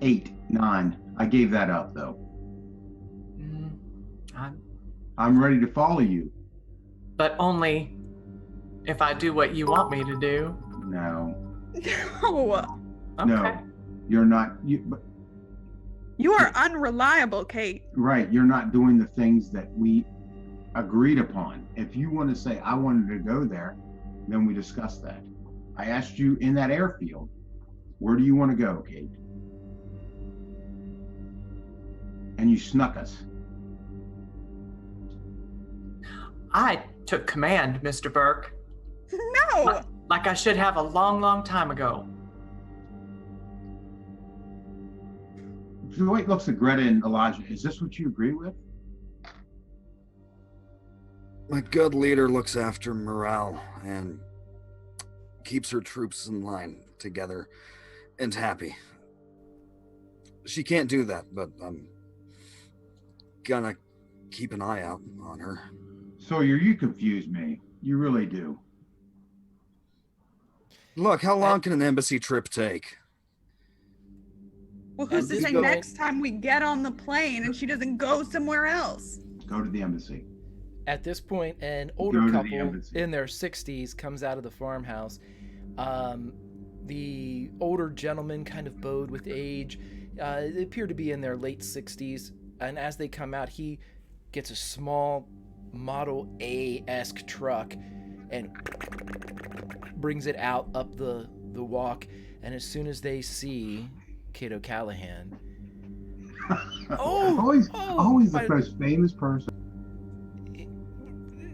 8, 9. I gave that up though. I'm ready to follow you. but only if I do what you want me to do. No, No, Okay. no, you're not. But you are unreliable, Kate. right, you're not doing the things that we agreed upon. If you want to say I wanted to go there, then we discuss that. I asked you in that airfield, where do you want to go, Kate? And you snuck us. I took command, Mr. Burke. No. Like I should have a long, long time ago. Dwight looks at Greta and Elijah. Is this what you agree with? A good leader looks after morale and keeps her troops in line together and happy. She can't do that, but I'm gonna keep an eye out on her. Sawyer, you confuse me. You really do. Look, how long can an embassy trip take? Well, who's to this say point- next time we get on the plane and she doesn't go somewhere else? Go to the embassy. At this point, an older Go to the couple embassy. in their 60s comes out of the farmhouse. The older gentleman, kind of bowed with age, they appear to be in their late 60s. And as they come out, he gets a small Model A-esque truck and brings it out up the walk. And as soon as they see Kate O'Callahan, always the most famous person.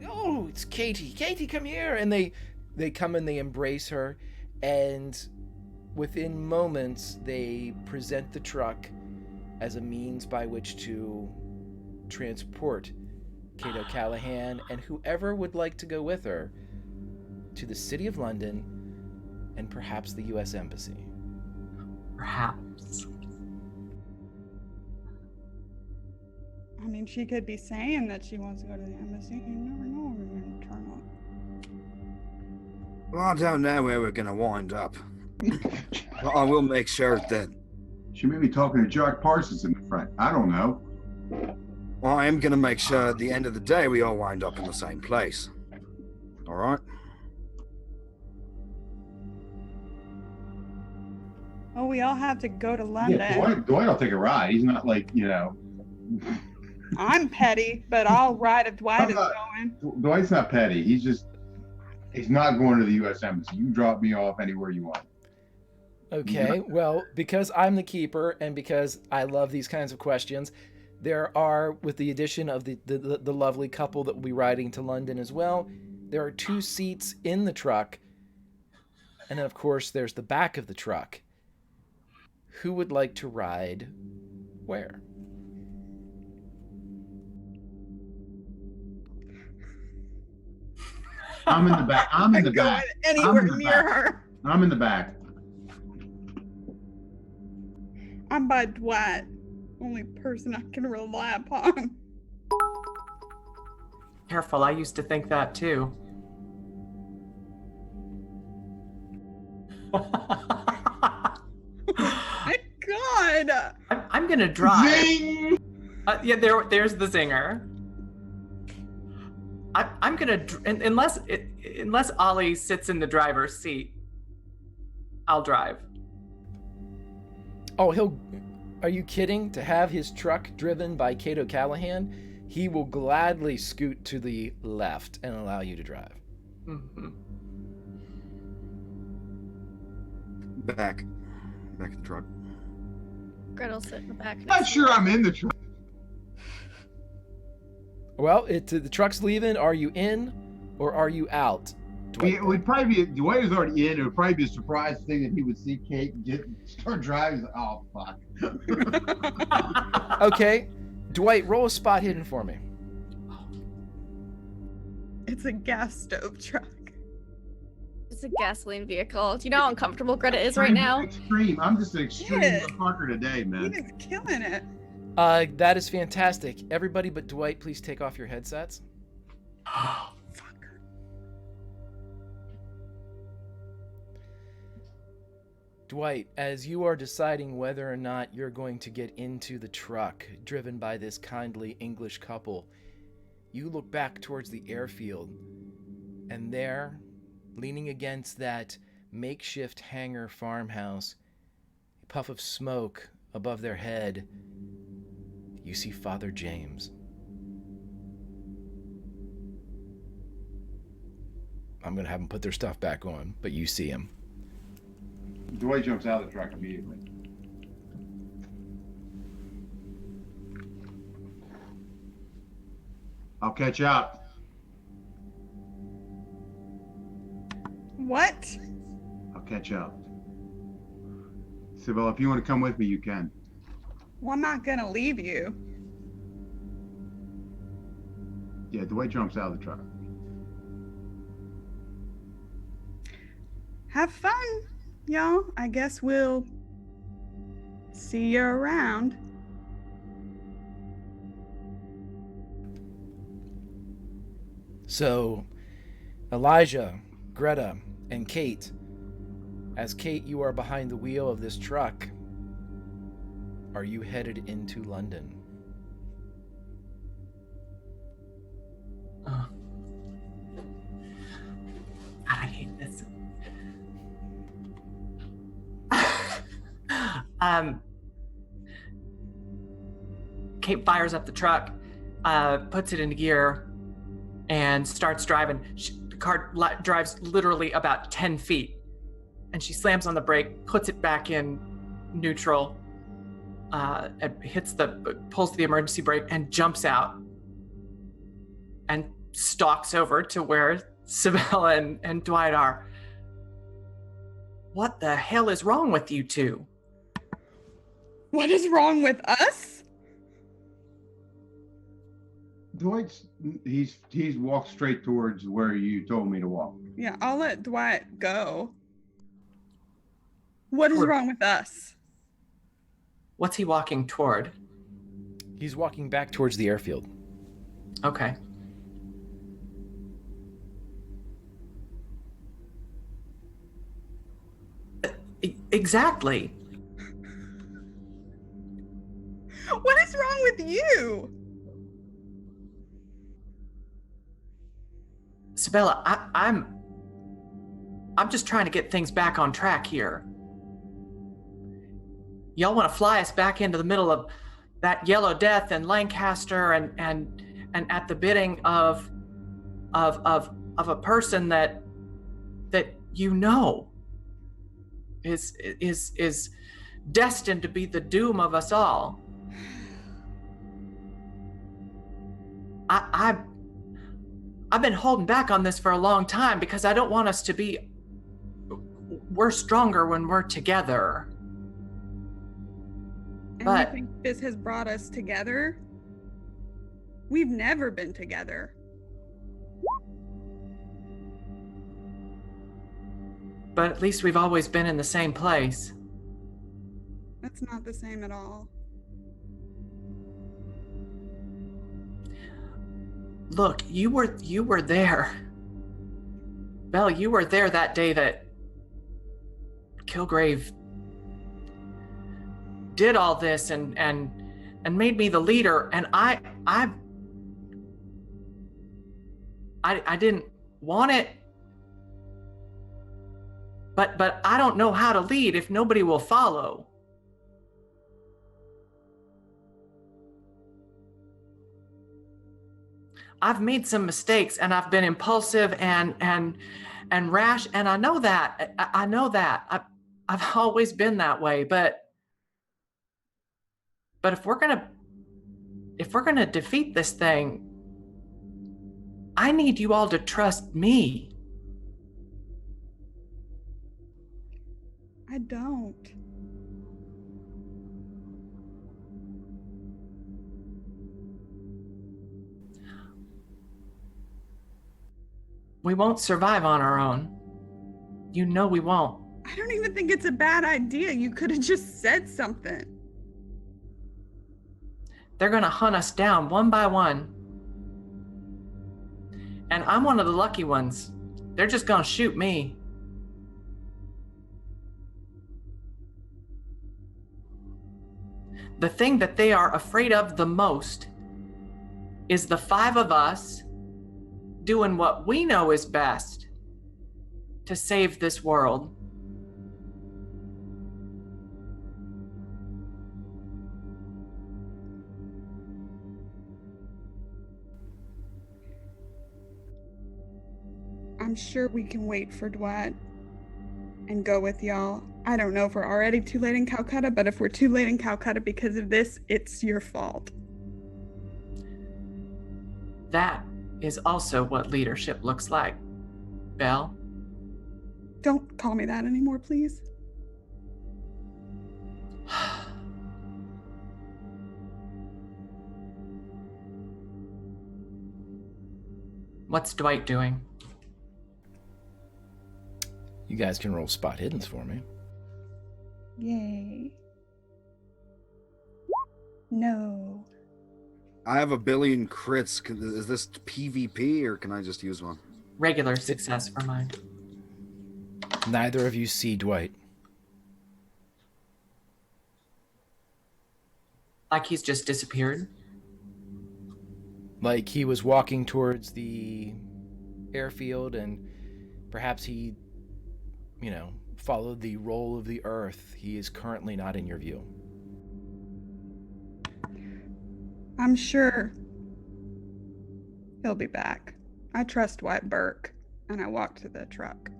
oh, it's Katie. Katie, come here. And they come and they embrace her. And within moments, they present the truck as a means by which to transport Kate O'Callahan and whoever would like to go with her to the City of London and perhaps the U.S. Embassy. Perhaps. I mean, she could be saying that she wants to go to the embassy. You never know where we're going to turn up. Well, I don't know where we're gonna wind up. But I will make sure that She may be talking to Jack Parsons in the front. I don't know. I am gonna make sure at the end of the day we all wind up in the same place. All right? Oh, we all have to go to London. Yeah, Dwight will take a ride. He's not like, you know. I'm petty, but I'll ride if Dwight is not- going. Dwight's not petty. He's not going to the U.S. Embassy. You can drop me off anywhere you want. Okay, well, because I'm the keeper and because I love these kinds of questions, there are, with the addition of the lovely couple that will be riding to London as well, there are 2 seats in the truck. And then, of course, there's the back of the truck. Who would like to ride where? I'm in the back. I'm in the Going back. anywhere I'm in the near back. her. I'm in the back. I'm by Dwight. Only person I can rely upon. Careful, I used to think that too. My God. God! I'm gonna drive. Zing! Yeah, there's the zinger. I'm gonna unless Ollie sits in the driver's seat, I'll drive. Oh, are you kidding? To have his truck driven by Kate O'Callahan, he will gladly scoot to the left and allow you to drive. Mm-hmm. Back in the truck. Gretel'll sit in the back. Not sure I'm in the truck. Well, the truck's leaving. Are you in or are you out? It would probably be, Dwight was already in. It would probably be a surprise thing that he would see Kate start driving. He's like, oh, fuck. Okay. Dwight, roll a spot hidden for me. It's a gas stove truck. It's a gasoline vehicle. Do you know how uncomfortable Greta is right now? Extreme. I'm just an extreme Yeah. Parker today, He man. is killing it. That is fantastic. Everybody but Dwight, please take off your headsets. Dwight, as you are deciding whether or not you're going to get into the truck driven by this kindly English couple, you look back towards the airfield, and there, leaning against that makeshift hangar farmhouse, a puff of smoke above their head, you see Father James. I'm going to have them put their stuff back on, but you see him. Dwight jumps out of the truck immediately. I'll catch up. What? I'll catch up. Sibel, if you want to come with me, you can. Well, I'm not gonna leave you. Yeah, Dwight jumps out of the truck. Have fun, y'all. I guess we'll see you around. So, Elijah, Greta, and Kate, as Kate, you are behind the wheel of this truck. Are you headed into London? God, I hate this. Kate fires up the truck, puts it into gear, and starts driving. The car drives literally about 10 feet, and she slams on the brake, puts it back in neutral, and pulls the emergency brake, and jumps out, and stalks over to where Sibel and Dwight are. What the hell is wrong with you two? What is wrong with us? Dwight's he's walked straight towards where you told me to walk. Yeah, I'll let Dwight go. What is Toward- wrong with us? What's he walking toward? He's walking back towards the airfield. Okay. Exactly. What is wrong with you? Sabella, I'm just trying to get things back on track here. Y'all want to fly us back into the middle of that Yellow Death in Lancaster and at the bidding of a person that you know is destined to be the doom of us all. I've been holding back on this for a long time because I don't want us to be. We're stronger when we're together. And But- you think this has brought us together? We've never been together. But at least we've always been in the same place. That's not the same at all. Look, you were there. Belle, you were there that day that Kilgrave did all this and made me the leader, and I didn't want it. But I don't know how to lead if nobody will follow. I've made some mistakes, and I've been impulsive and rash, and I know that. I know that. I've always been that way, but if we're gonna defeat this thing, I need you all to trust me. I don't. We won't survive on our own. You know we won't. I don't even think it's a bad idea. You could have just said something. They're gonna hunt us down one by one. And I'm one of the lucky ones. They're just gonna shoot me. The thing that they are afraid of the most is the 5 of us doing what we know is best to save this world. I'm sure we can wait for Dwight and go with y'all. I don't know if we're already too late in Calcutta, but if we're too late in Calcutta because of this, it's your fault. That is also what leadership looks like, Belle. Don't call me that anymore, please. What's Dwight doing? You guys can roll spot hiddens for me. Yay. No. I have a billion crits. Is this PvP or can I just use one? Regular success for mine. Neither of you see Dwight. Like he's just disappeared? Like he was walking towards the airfield and perhaps he, followed the roll of the earth. He is currently not in your view. I'm sure he'll be back. I trust Dwight Burke. And I walked to the truck.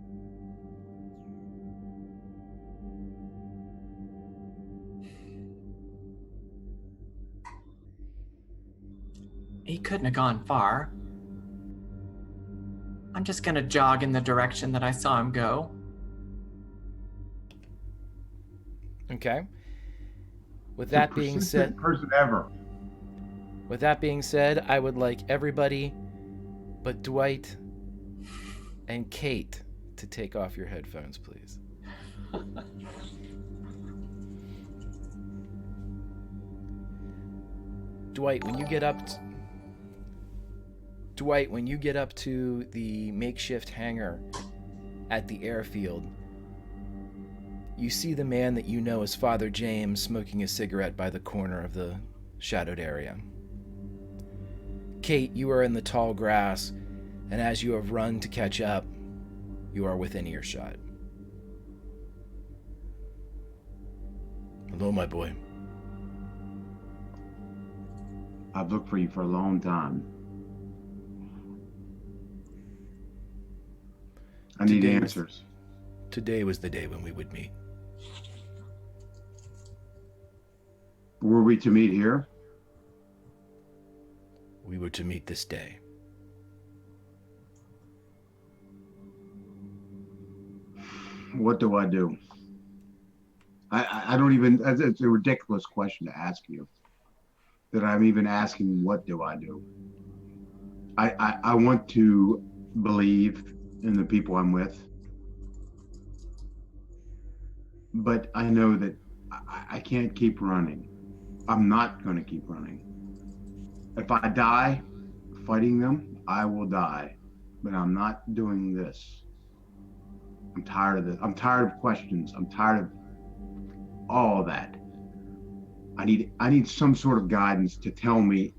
He couldn't have gone far. I'm just gonna jog in the direction that I saw him go. Okay. With that being said, person ever. With that being said, I would like everybody but Dwight and Kate to take off your headphones, please. Dwight, when you get up to the makeshift hangar at the airfield, you see the man that you know as Father James smoking a cigarette by the corner of the shadowed area. Kate, you are in the tall grass, and as you have run to catch up, you are within earshot. Hello, my boy. I've looked for you for a long time. I need answers. Today was the day when we would meet. Were we to meet here? We were to meet this day. What do I do? I don't even, it's a ridiculous question to ask you. That I'm even asking, what do I do? I want to believe in the people I'm with. But I know that I can't keep running. I'm not going to keep running. If I die fighting them, I will die. But I'm not doing this. I'm tired of this. I'm tired of questions. I'm tired of all that. I need some sort of guidance to tell me,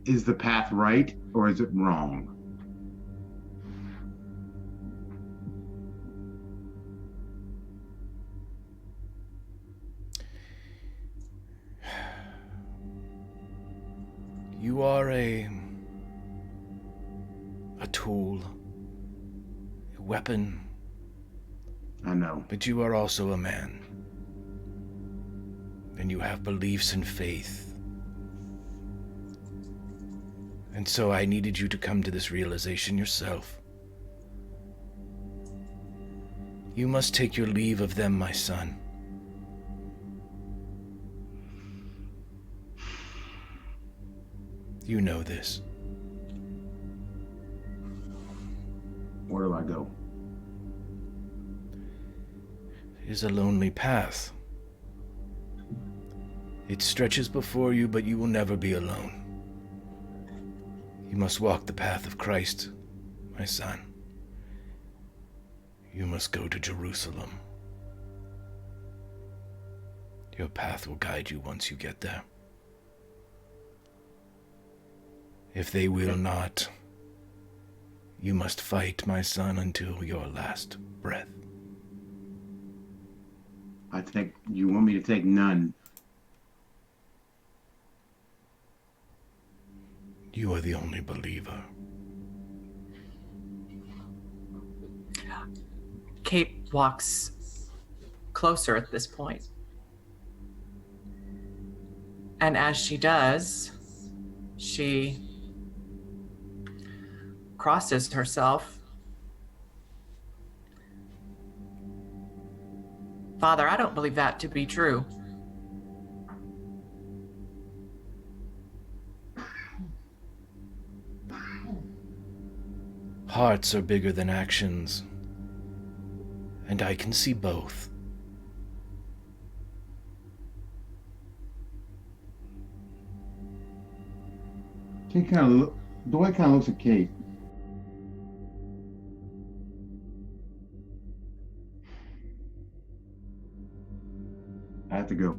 is the path right or is it wrong? You are a tool, a weapon, I know. but you are also a man. And you have beliefs and faith. And so I needed you to come to this realization yourself. You must take your leave of them, my son. You know this. Where do I go? It is a lonely path. It stretches before you, but you will never be alone. You must walk the path of Christ, my son. You must go to Jerusalem. Your path will guide you once you get there. If they will not, you must fight, my son, until your last breath. You want me to take none? You are the only believer. Kate walks closer at this point. And as she does, she crosses herself. Father, I don't believe that to be true. Hearts are bigger than actions, and I can see both. Dwight kind of looks at Kate. I have to go.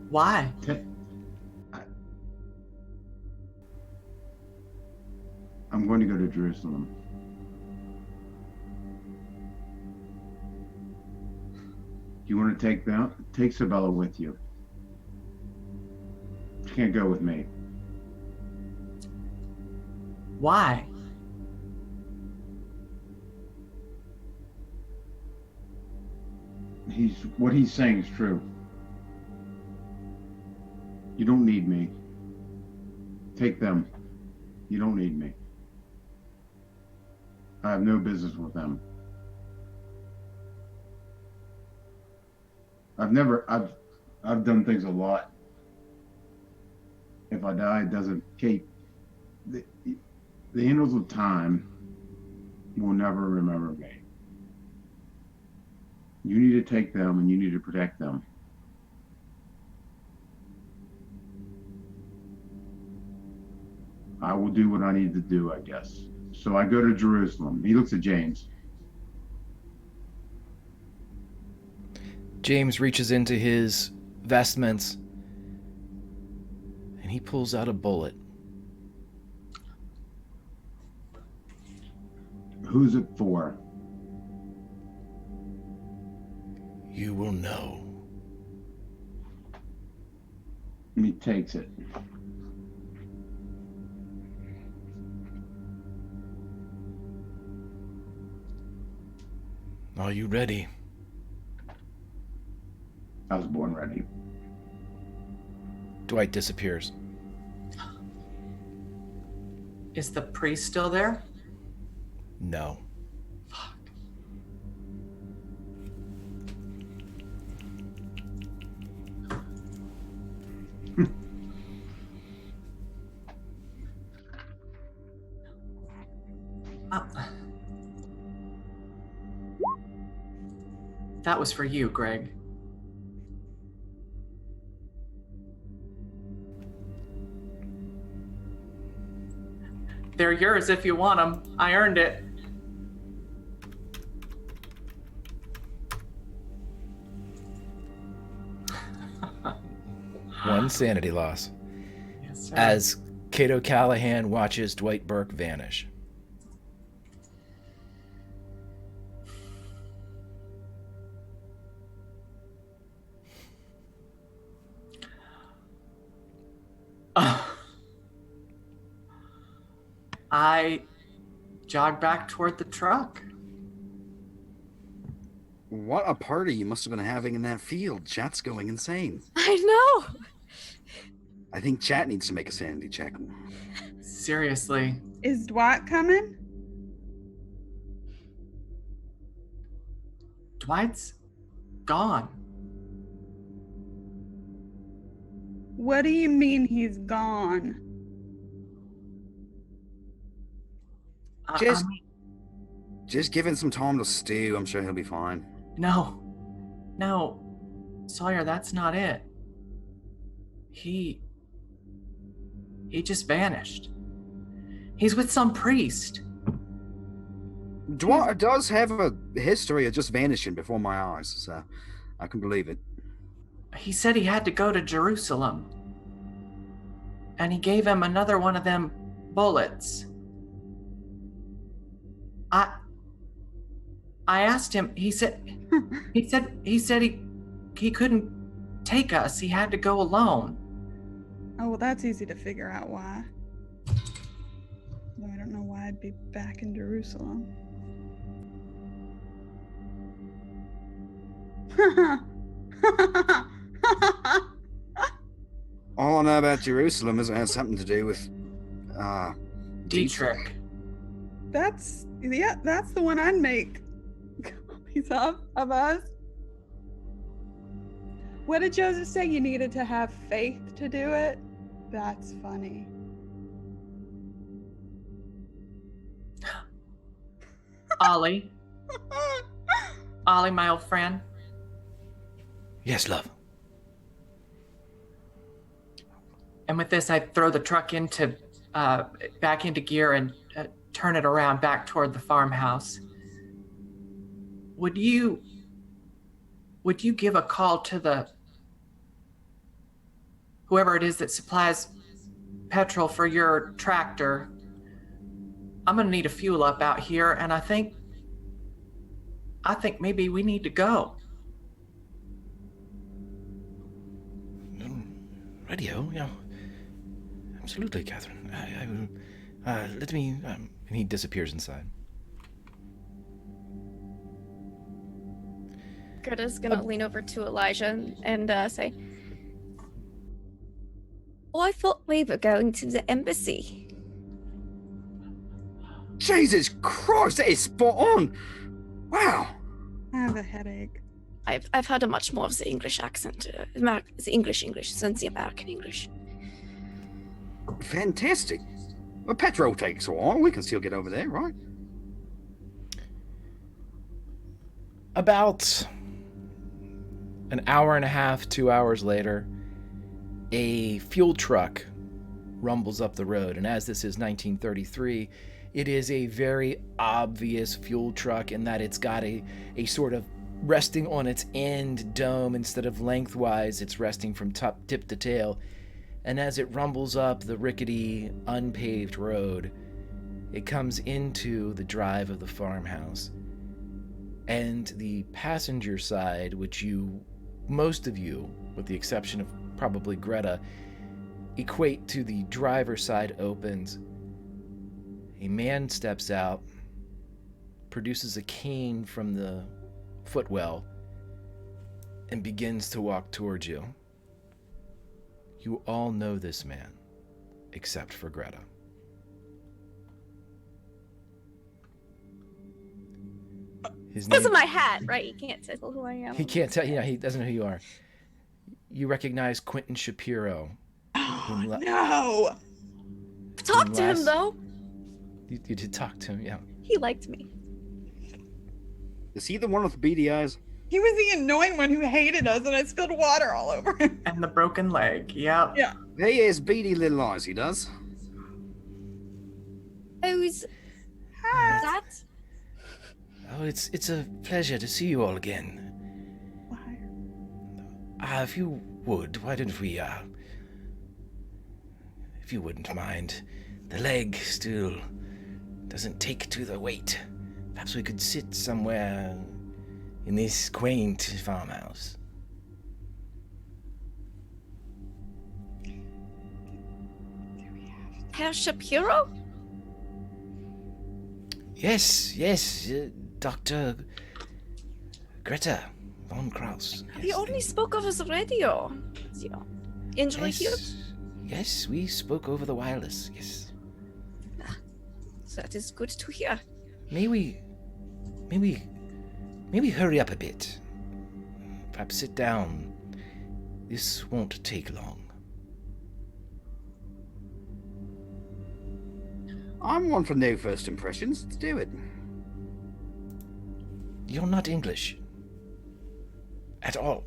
Why? I'm going to go to Jerusalem. You want to take Sabella with you. She can't go with me. Why? What he's saying is true. You don't need me. Take them. You don't need me. I have no business with them. I've done things a lot. If I die, it doesn't. Kate, the angels of time will never remember me. You need to take them and you need to protect them. I will do what I need to do, I guess. So I go to Jerusalem. He looks at James. James reaches into his vestments and he pulls out a bullet. Who's it for? You will know. And he takes it. Are you ready? I was born ready. Dwight disappears. Is the priest still there? No. Fuck. That was for you, Greg. They're yours if you want them. I earned it. One sanity loss. Yes, sir. As Cato Callahan watches Dwight Burke vanish. I jog back toward the truck. What a party you must have been having in that field. Chat's going insane. I know. I think Chat needs to make a sanity check. Seriously. Is Dwight coming? Dwight's gone. What do you mean he's gone? Just- I mean, Just give him some time to stew. I'm sure he'll be fine. no, Sawyer, that's not it. He just vanished. He's with some priest. Dwight does have a history of just vanishing before my eyes, so I can believe it. He said he had to go to Jerusalem. And he gave him another one of them bullets. I asked him, he said he couldn't take us. He had to go alone. Oh, well, that's easy to figure out why. Though I don't know why I'd be back in Jerusalem. All I know about Jerusalem is it has something to do with Dietrich. That's the one I'd make copies of us. What did Joseph say? You needed to have faith to do it? That's funny. Ollie, my old friend. Yes, love. And with this, I throw the truck into back into gear and turn it around back toward the farmhouse. Would you give a call to the whoever it is that supplies petrol for your tractor? I'm gonna need a fuel up out here, and I think maybe we need to go. Radio, yeah. Absolutely, Catherine. I will. Let me. And he disappears inside. Greta's gonna lean over to Elijah and say, "Oh, I thought we were going to the embassy." Jesus Christ, that is spot on. Wow. I have a headache. I've had a much more of the English accent, the English than the American English. Fantastic. Well, petrol takes a while. We can still get over there, right? About an hour and a half, 2 hours later, a fuel truck rumbles up the road. And as this is 1933, it is a very obvious fuel truck in that it's got a sort of resting on its end dome instead of lengthwise. It's resting from tip to tail. And as it rumbles up the rickety, unpaved road, it comes into the drive of the farmhouse. And the passenger side, which most of you, with the exception of probably Greta, equate to the driver's side, opens. A man steps out, produces a cane from the footwell, and begins to walk towards you. You all know this man, except for Greta. Because of my hat, right? You can't tell who I am. He can't tell. Yeah, he doesn't know who you are. You recognize Quentin Shapiro. Oh, no! Talk to him, though. You did talk to him, yeah. He liked me. Is he the one with beady eyes? He was the annoying one who hated us, and I spilled water all over him. And the broken leg. Yep. Yeah. He has beady little eyes, he does. Who's Hi. that? Oh, it's a pleasure to see you all again. Why? If you wood, why don't we, if you wouldn't mind, the leg still doesn't take to the weight. Perhaps we could sit somewhere in this quaint farmhouse. Herr Shapiro? Yes, Dr. Greta von Kraus. He only spoke over the radio. Injury here? Yes, we spoke over the wireless, yes. That is good to hear. May we hurry up a bit? Perhaps sit down. This won't take long. I'm one for no first impressions. Let's do it. You're not English. At all.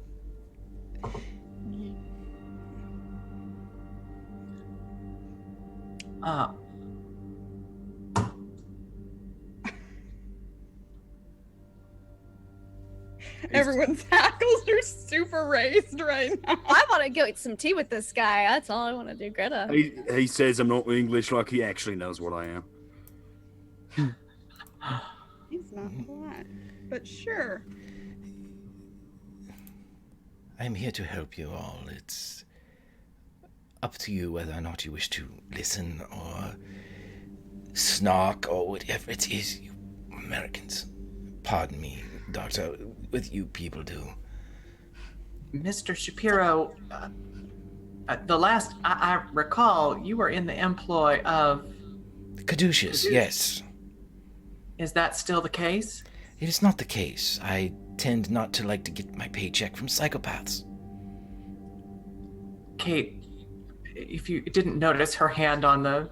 Everyone's hackles are super raised right now. I want to go eat some tea with this guy. That's all I want to do, Greta. He says I'm not English like he actually knows what I am. He's not polite, but sure. I'm here to help you all. It's up to you whether or not you wish to listen or snark or whatever it is you Americans, pardon me, Doctor, what you people do. Mr. Shapiro, the last I recall, you were in the employ of... Caduceus, yes. Is that still the case? It is not the case. I tend not to like to get my paycheck from psychopaths. Kate, if you didn't notice her hand on the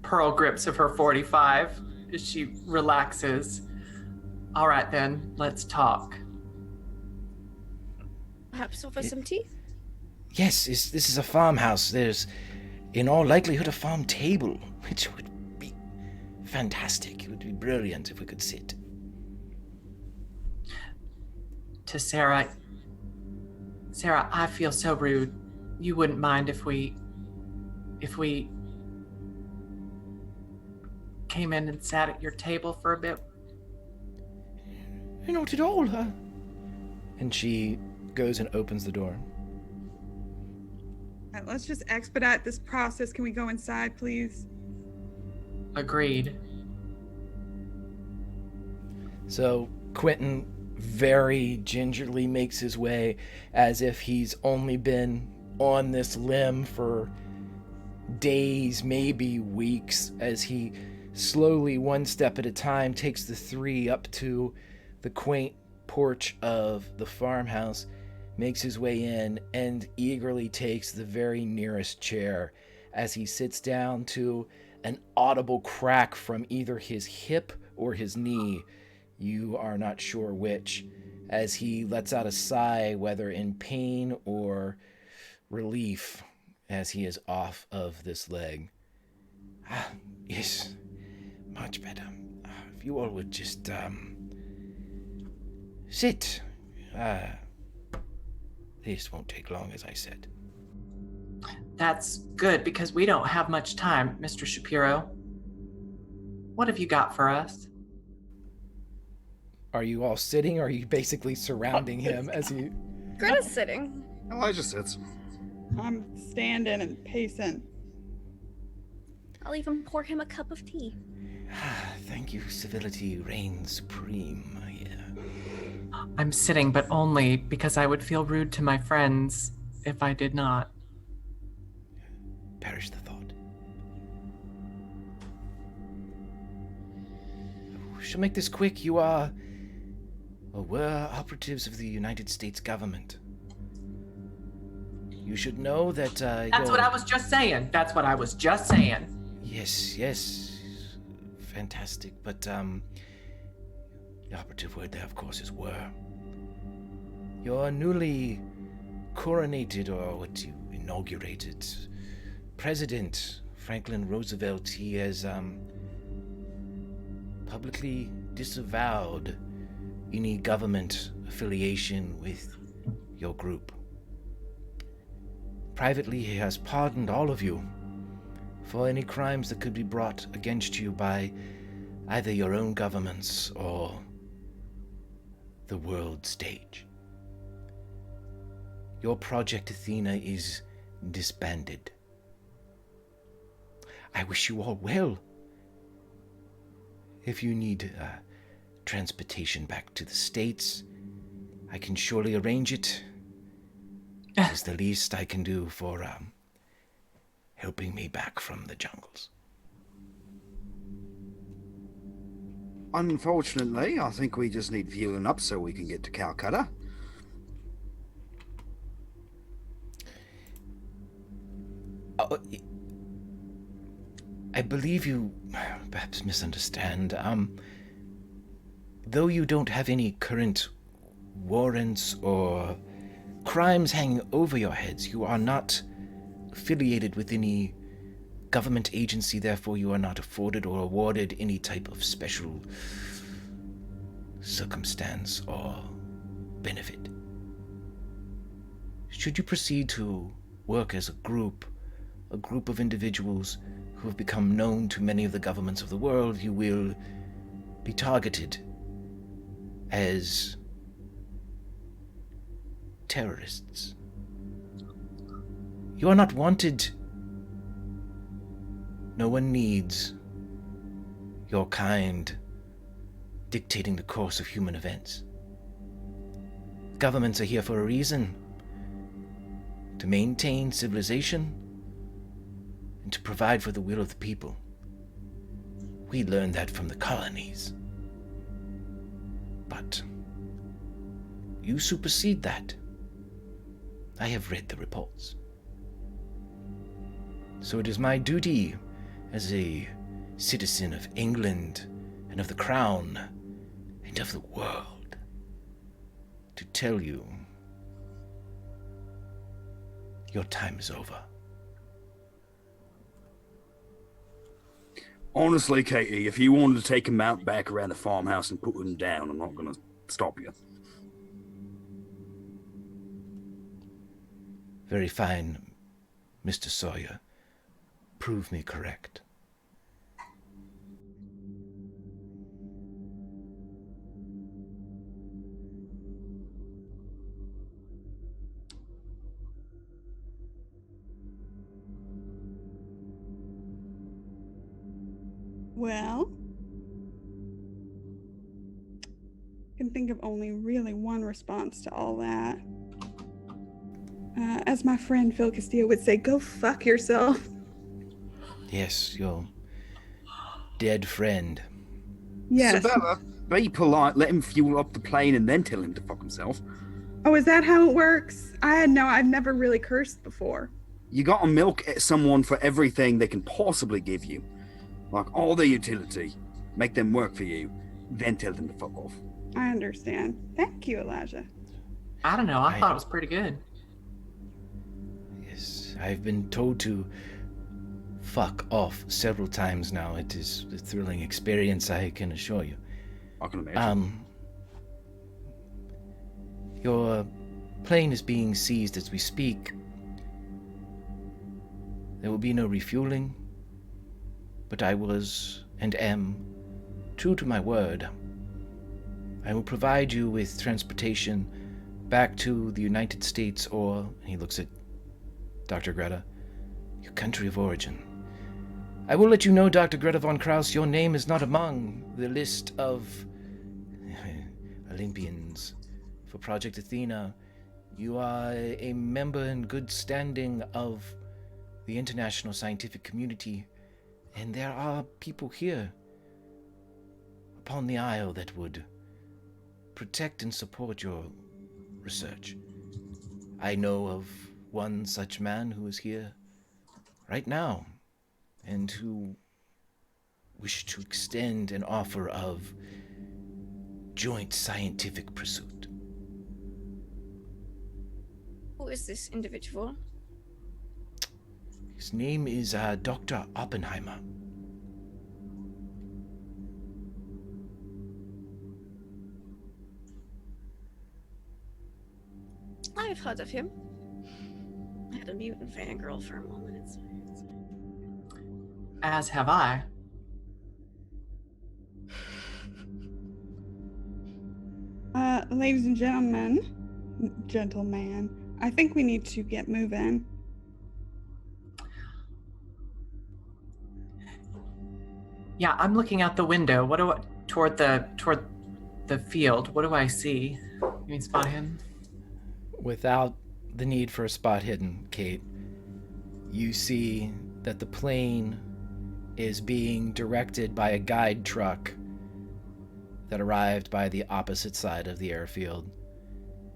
pearl grips of her 45, as she relaxes. All right then, let's talk. Perhaps over some tea? Yes, this is a farmhouse. There's, in all likelihood, a farm table, which would be fantastic. It would be brilliant if we could sit. To Sarah, I feel so rude. You wouldn't mind if we came in and sat at your table for a bit? Not at all. And she goes and opens the door. All right, let's just expedite this process. Can we go inside, please? Agreed. So Quentin very gingerly makes his way as if he's only been on this limb for days, maybe weeks, as he slowly, one step at a time, takes the three up to the quaint porch of the farmhouse, makes his way in, and eagerly takes the very nearest chair as he sits down to an audible crack from either his hip or his knee. You are not sure which, as he lets out a sigh, whether in pain or relief, as he is off of this leg. Yes, much better. If you all would just, sit. This won't take long, as I said. That's good, because we don't have much time, Mr. Shapiro. What have you got for us? Are you all sitting, or are you basically surrounding him as he... Greta's sitting. Elijah sits. I'm standing and pacing. I'll even pour him a cup of tea. Thank you. Civility reigns supreme here. I'm sitting, but only because I would feel rude to my friends if I did not. Perish the thought. Shall make this quick. You are, or were, operatives of the United States government. You should know that, That's what I was just saying. That's what I was just saying. Yes. Fantastic. But, the operative word there, of course, is were. Your newly coronated, or what you inaugurated, President Franklin Roosevelt, he has, publicly disavowed any government affiliation with your group. privately, he has pardoned all of you for any crimes that could be brought against you by either your own governments or the world stage. Your Project Athena is disbanded. I wish you all well. If you need transportation back to the States, I can surely arrange it. It is the least I can do for helping me back from the jungles. Unfortunately, I think we just need fueling up so we can get to Calcutta. I believe you perhaps misunderstand. Though you don't have any current warrants or crimes hanging over your heads, you are not affiliated with any government agency, therefore you are not afforded or awarded any type of special circumstance or benefit. Should you proceed to work as a group of individuals who have become known to many of the governments of the world, you will be targeted as terrorists. You are not wanted. No one needs your kind dictating the course of human events. Governments are here for a reason: to maintain civilization and to provide for the will of the people. We learned that from the colonies. But you supersede that. I have read the reports. So it is my duty as a citizen of England and of the Crown and of the world to tell you your time is over. Honestly, Katie, if you wanted to take him out back around the farmhouse and put him down, I'm not going to stop you. Very fine, Mr. Sawyer. Prove me correct. Well, I can think of only really one response to all that. As my friend Phil Castillo would say, go fuck yourself. Yes, your dead friend. Yes. Sabella, be polite, let him fuel up the plane and then tell him to fuck himself. Oh, is that how it works? I've never really cursed before. You gotta milk at someone for everything they can possibly give you. Like all the utility. Make them work for you, then tell them to fuck off. I understand. Thank you, Elijah. I don't know. I thought it was pretty good. Yes, I've been told to fuck off several times now. It is a thrilling experience, I can assure you. I can imagine. Your plane is being seized as we speak. There will be no refueling, but I was and am true to my word. I will provide you with transportation back to the United States, or, and he looks at Dr. Greta, your country of origin. I will let you know, Dr. Greta von Kraus, your name is not among the list of Olympians for Project Athena. You are a member in good standing of the international scientific community, and there are people here upon the Isle that would protect and support your research. I know of one such man who is here right now and who wish to extend an offer of joint scientific pursuit. Who is this individual? His name is Dr. Oppenheimer. I've heard of him. had a mutant fangirl for a moment. It's As have I. Ladies and gentlemen, I think we need to get moving. Yeah, I'm looking out the window. What do I toward the field? What do I see? You mean spot hidden? Without the need for a spot hidden, Kate, you see that the plane is being directed by a guide truck that arrived by the opposite side of the airfield.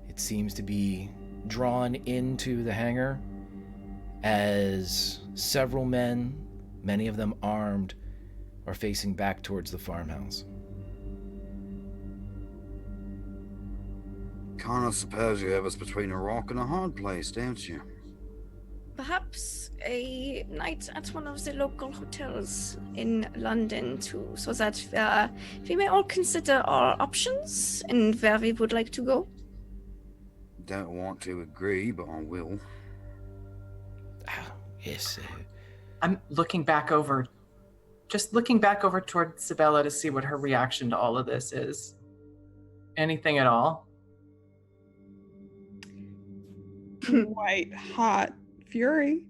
It seems to be drawn into the hangar as several men, many of them armed, are facing back towards the farmhouse. Kind of suppose you have us between a rock and a hard place, don't you? perhaps a night at one of the local hotels in London too, so that we may all consider our options and where we would like to go. Don't want to agree, but I will. Yes. I'm looking back over toward Sabella to see what her reaction to all of this is. Anything at all? White hot fury.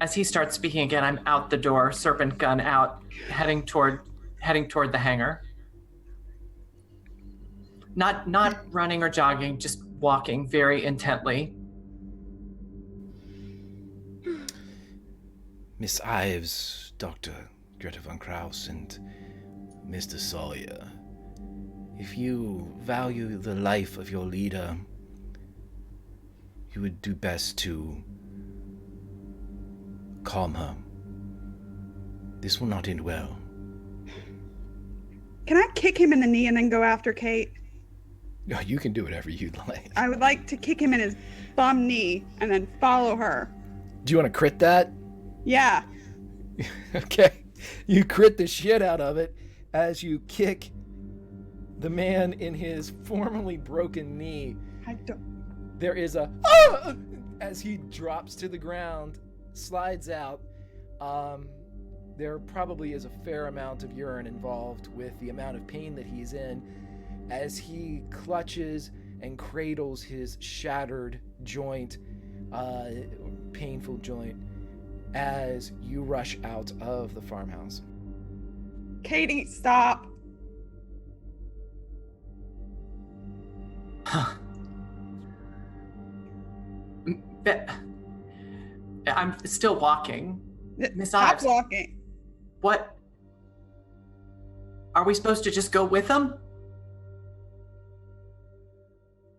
As he starts speaking again, I'm out the door, serpent gun out, heading toward the hangar. Not running or jogging, just walking very intently. Miss Ives, Dr. Greta von Kraus, and Mr. Sawyer, if you value the life of your leader, you would do best to calm her. This will not end well. Can I kick him in the knee and then go after Kate? No, you can do whatever you'd like. I would like to kick him in his bum knee and then follow her. Do you want to crit that? Yeah. Okay. You crit the shit out of it as you kick the man in his formerly broken knee. I don't. There is a as he drops to the ground, slides out. There probably is a fair amount of urine involved with the amount of pain that he's in as he clutches and cradles his shattered joint, painful joint, as you rush out of the farmhouse. Katie, stop. I'm still walking. Miss Stop Ives, walking. what? Are we supposed to just go with them?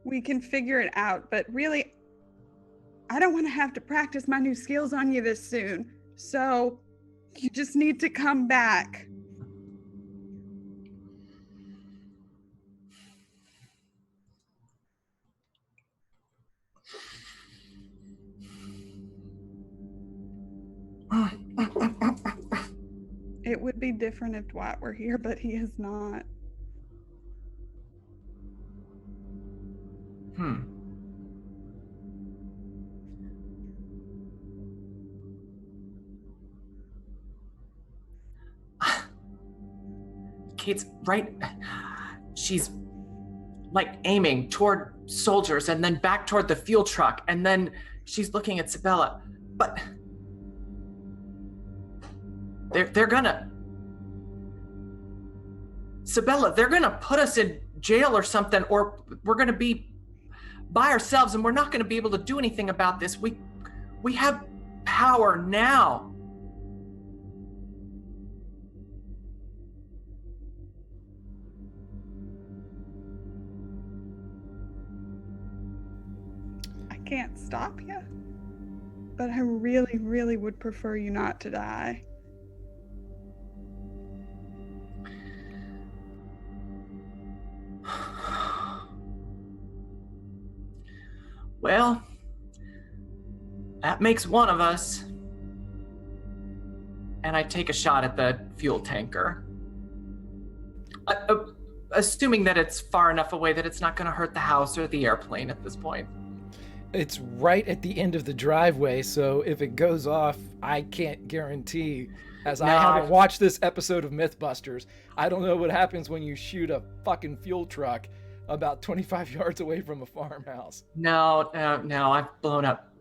We can figure it out, but really, I don't want to have to practice my new skills on you this soon. So, you just need to come back. It would be different if Dwight were here, but he is not. Kate's right. She's like aiming toward soldiers and then back toward the fuel truck, and then she's looking at Sabella. But they're gonna, Sabella, they're gonna put us in jail or something, or we're gonna be by ourselves and we're not gonna be able to do anything about this. We have power now. I can't stop you, but I really, really would prefer you not to die. Well, that makes one of us. And I take a shot at the fuel tanker. Assuming that it's far enough away that it's not going to hurt the house or the airplane at this point. It's right at the end of the driveway, so if it goes off, I can't guarantee. As I haven't watched this episode of Mythbusters, I don't know what happens when you shoot a fucking fuel truck about 25 yards away from a farmhouse. No, I've blown up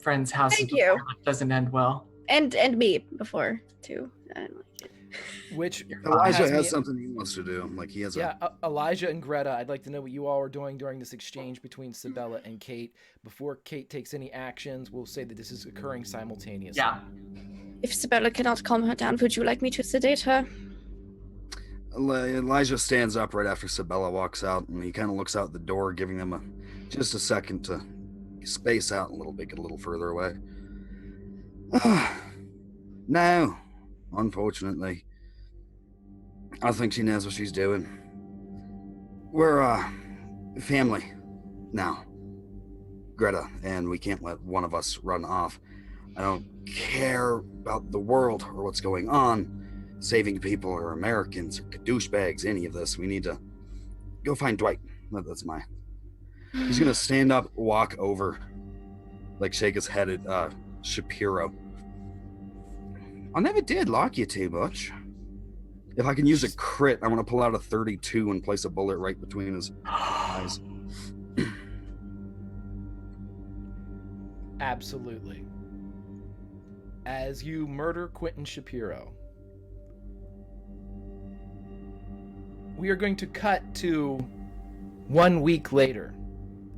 friends' houses. Thank you. It doesn't end well. And me before too. I don't like it. Which Elijah has something he wants to do. Like he has Elijah and Greta, I'd like to know what you all are doing during this exchange between Sabella and Kate. Before Kate takes any actions, we'll say that this is occurring simultaneously. Yeah. If Sabella cannot calm her down, would you like me to sedate her? Elijah stands up right after Sabella walks out, and he kind of looks out the door, giving them just a second to space out a little bit, get a little further away. No, unfortunately, I think she knows what she's doing. We're family now, Greta, and we can't let one of us run off. I don't care about the world or what's going on, saving people or Americans or douchebags, any of this. We need to go find Dwight. That's my... He's gonna stand up, walk over, like shake his head at Shapiro. I never did like you too much. If I can use a crit, I want to pull out a 32 and place a bullet right between his eyes. Absolutely. As you murder Quentin Shapiro, we are going to cut to 1 week later.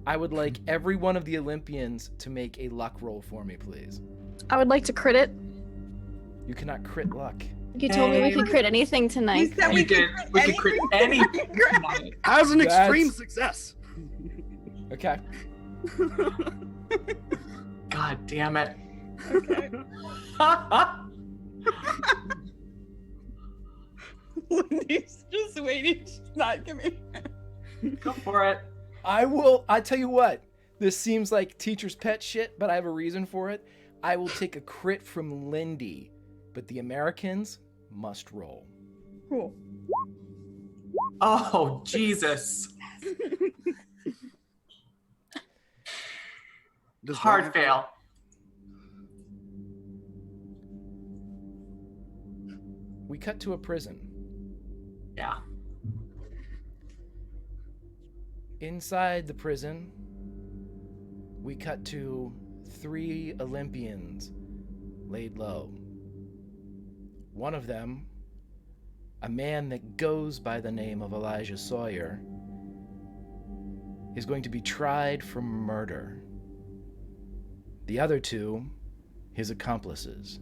I would like every one of the Olympians to make a luck roll for me, please. I would like to crit it. You cannot crit luck. You told me we could crit anything tonight. We said we could crit anything tonight. How's an extreme success? Okay. God damn it. Okay. Lindy's just waiting to not give me. Go for it. I tell you what, this seems like teacher's pet shit, but I have a reason for it. I will take a crit from Lindy, but the Americans must roll. Cool. Oh, Jesus. Hard fail. We cut to a prison. Yeah. Inside the prison, we cut to 3 Olympians laid low. One of them, a man that goes by the name of Elijah Sawyer, is going to be tried for murder. The other 2, his accomplices.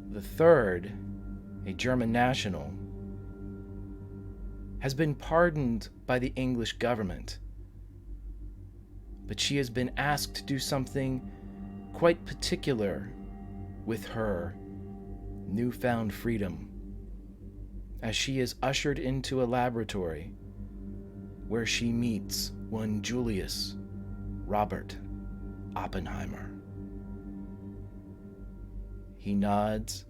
The third, a German national, has been pardoned by the English government, but she has been asked to do something quite particular with her newfound freedom, as she is ushered into a laboratory where she meets one Julius Robert Oppenheimer. He nods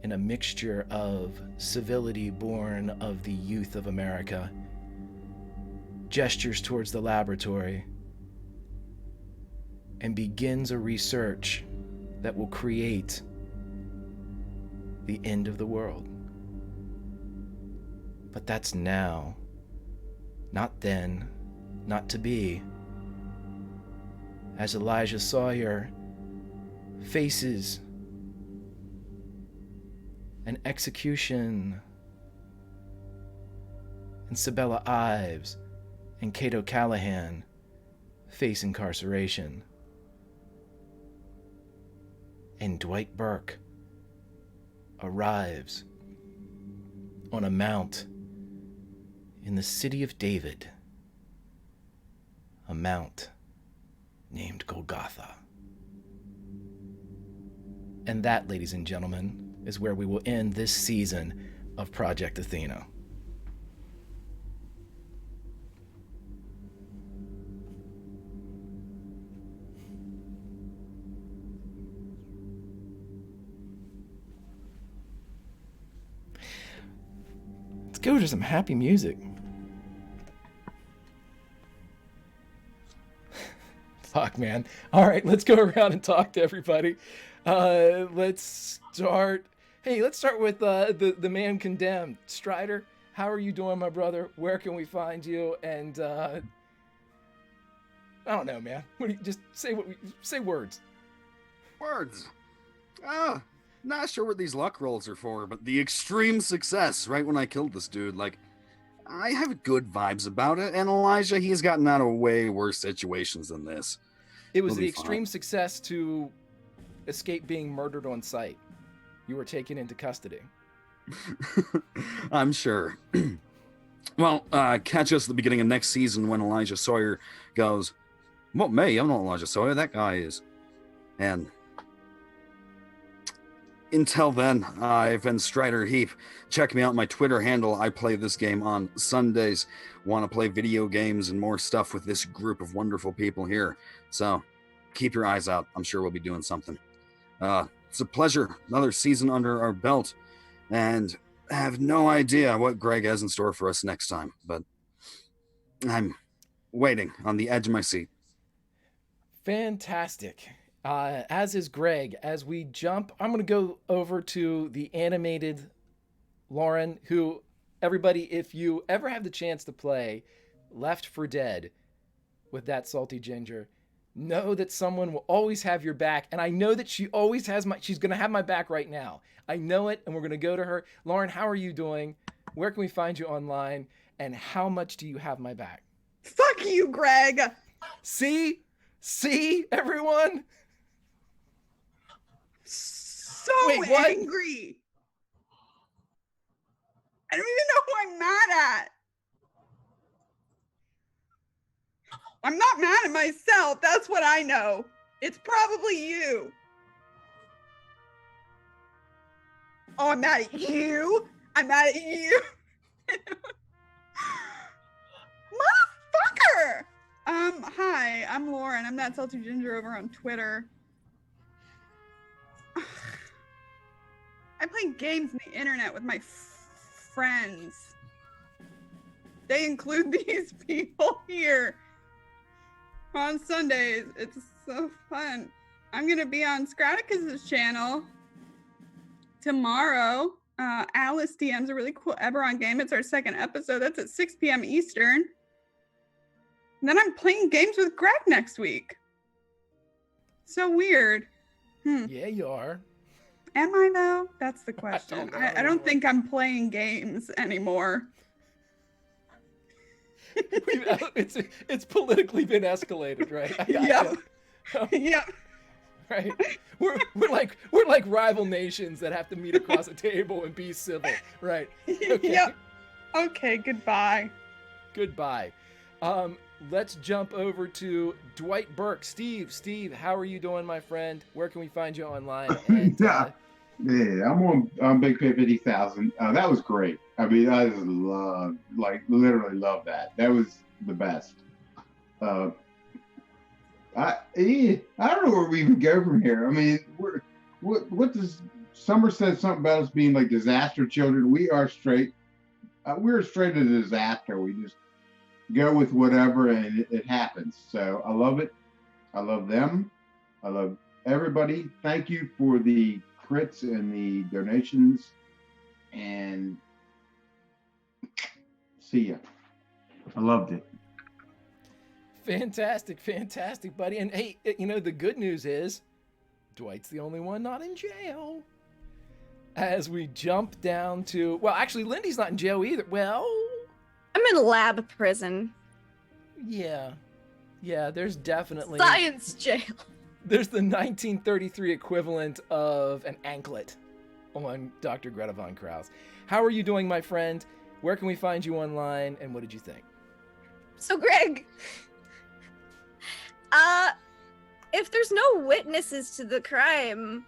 in a mixture of civility born of the youth of America, gestures towards the laboratory, and begins a research that will create the end of the world. But that's now, not then, not to be. As Elijah Sawyer faces an execution, and Sabella Ives and Cato Callahan face incarceration, and Dwight Burke arrives on a mount in the city of David, a mount named Golgotha. And that, ladies and gentlemen, is where we will end this season of Project Athena. go to some happy music. Fuck, man. All right, let's go around and talk to everybody. Let's start. Hey, let's start with the man condemned. Strider, how are you doing, my brother? Where can we find you? And I don't know, man. What do you, just say words. Words. Not sure what these luck rolls are for, but the extreme success right when I killed this dude, like, I have good vibes about it, and Elijah, he's gotten out of way worse situations than this. It was We'll the be extreme fine. success to escape being murdered on sight. You were taken into custody. I'm sure. Well, catch us at the beginning of next season when Elijah Sawyer goes, "What, me? I'm not Elijah Sawyer, that guy is." And until then, I've been Strider Heap. Check me out on my Twitter handle. I play this game on Sundays. Want to play video games and more stuff with this group of wonderful people here. So keep your eyes out. I'm sure we'll be doing something. It's a pleasure. Another season under our belt. And I have no idea what Greg has in store for us next time. But I'm waiting on the edge of my seat. Fantastic. As is Greg. As we jump, I'm going to go over to the animated Lauren, who, everybody, if you ever have the chance to play Left 4 Dead with that salty ginger, know that someone will always have your back. And I know that she always has she's going to have my back right now. I know it, and we're going to go to her. Lauren, how are you doing? Where can we find you online? And how much do you have my back? Fuck you, Greg. See, everyone? So Wait, what? angry. I don't even know who I'm mad at. I'm not mad at myself. That's what I know. It's probably you. Oh, I'm mad at you. I'm mad at you. Motherfucker. Hi, I'm Lauren. I'm that salty ginger over on Twitter. I play games on the internet with my friends. They include these people here on Sundays. It's so fun. I'm gonna be on Scraticus's channel tomorrow. Alice DMs a really cool Eberron game. It's our second episode. That's at 6 p.m. Eastern. And then I'm playing games with Greg next week. So weird. Yeah, you are. Am I though? That's the question. I I don't think I'm playing games anymore. It's politically been escalated, right? Yep. Yep. Right. We're like rival nations that have to meet across a table and be civil, right? Okay. Yep. Okay, goodbye. Goodbye. Let's jump over to Dwight Burke. Steve, how are you doing, my friend? Where can we find you online? And, Yeah, I'm on Big Pay 50,000. That was great. I mean, I just literally love that. That was the best. I don't know where we even go from here. I mean, what does Summer said something about us being like disaster children? We are straight. We're straight to disaster. We just go with whatever, and it happens. So I love it. I love them. I love everybody. Thank you for the crits and the donations, and see ya. I loved it. Fantastic, buddy. And hey, the good news is Dwight's the only one not in jail. As we jump down to, well, actually, Lindy's not in jail either. Well, I'm in lab prison. yeah, there's definitely Science jail. There's the 1933 equivalent of an anklet on Dr. Greta Von Krause. How are you doing, my friend? Where can we find you online, and what did you think? So, Greg, if there's no witnesses to the crime,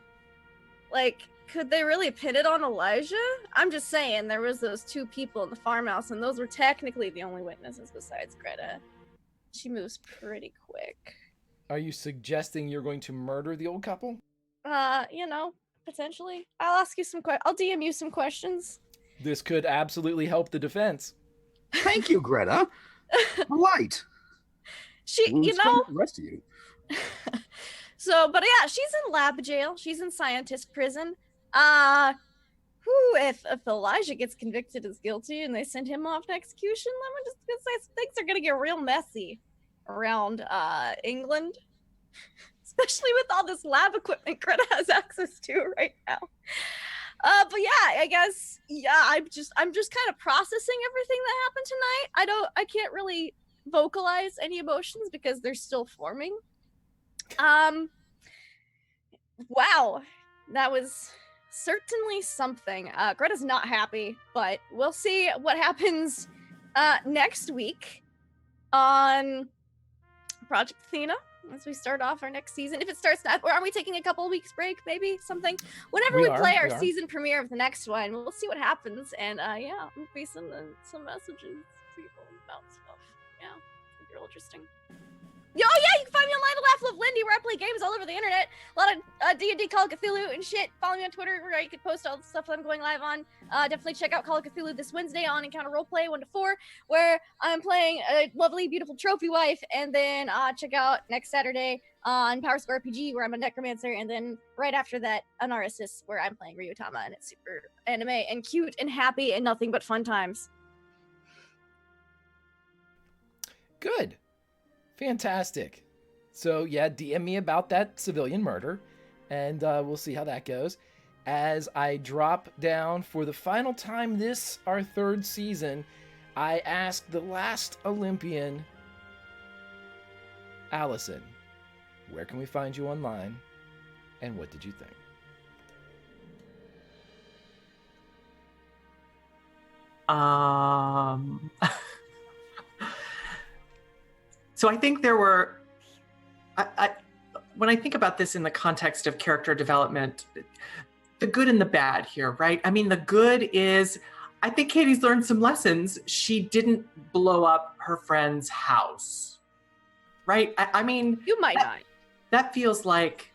could they really pin it on Elijah? I'm just saying, there was those two people in the farmhouse, and those were technically the only witnesses besides Greta. She moves pretty quick. Are you suggesting you're going to murder the old couple? Potentially. I'll ask you some I'll DM you some questions. This could absolutely help the defense. Thank you, Greta. Polite. She, We'll you explain know. to the rest of you. So, but yeah, she's in lab jail. She's in scientist prison. If Elijah gets convicted as guilty and they send him off to execution, I'm just gonna say things are gonna get real messy around England, especially with all this lab equipment Greta has access to right now. But yeah, I guess I'm just kind of processing everything that happened tonight. I can't really vocalize any emotions because they're still forming. Wow, that was certainly something. Greta's not happy, but we'll see what happens next week on Project Athena as we start off our next season. If it starts, or are we taking a couple of weeks break, maybe something? Whenever we play our season premiere of the next one, we'll see what happens. And yeah, we'll be sending some messages to people about stuff. Yeah, it'll be real interesting. Oh yeah, you can find me online at Laugh Love Lindy, where I play games all over the internet. A lot of D&D, Call of Cthulhu, and shit. Follow me on Twitter, where you can post all the stuff that I'm going live on. Definitely check out Call of Cthulhu this Wednesday on Encounter Roleplay 1 to 4, where I'm playing a lovely, beautiful trophy wife. And then check out next Saturday on Power Square RPG, where I'm a necromancer. And then right after that, Anarsis, where I'm playing Ryutama, and it's super anime and cute and happy and nothing but fun times. Good. Fantastic. So yeah, DM me about that civilian murder, and we'll see how that goes. As I drop down for the final time this, our third season, I asked the last Olympian, Allison, where can we find you online, and what did you think? So I think there were, when I think about this in the context of character development, the good and the bad here, right? I mean, the good is, I think Katie's learned some lessons. She didn't blow up her friend's house, right? I mean, you might not. That feels like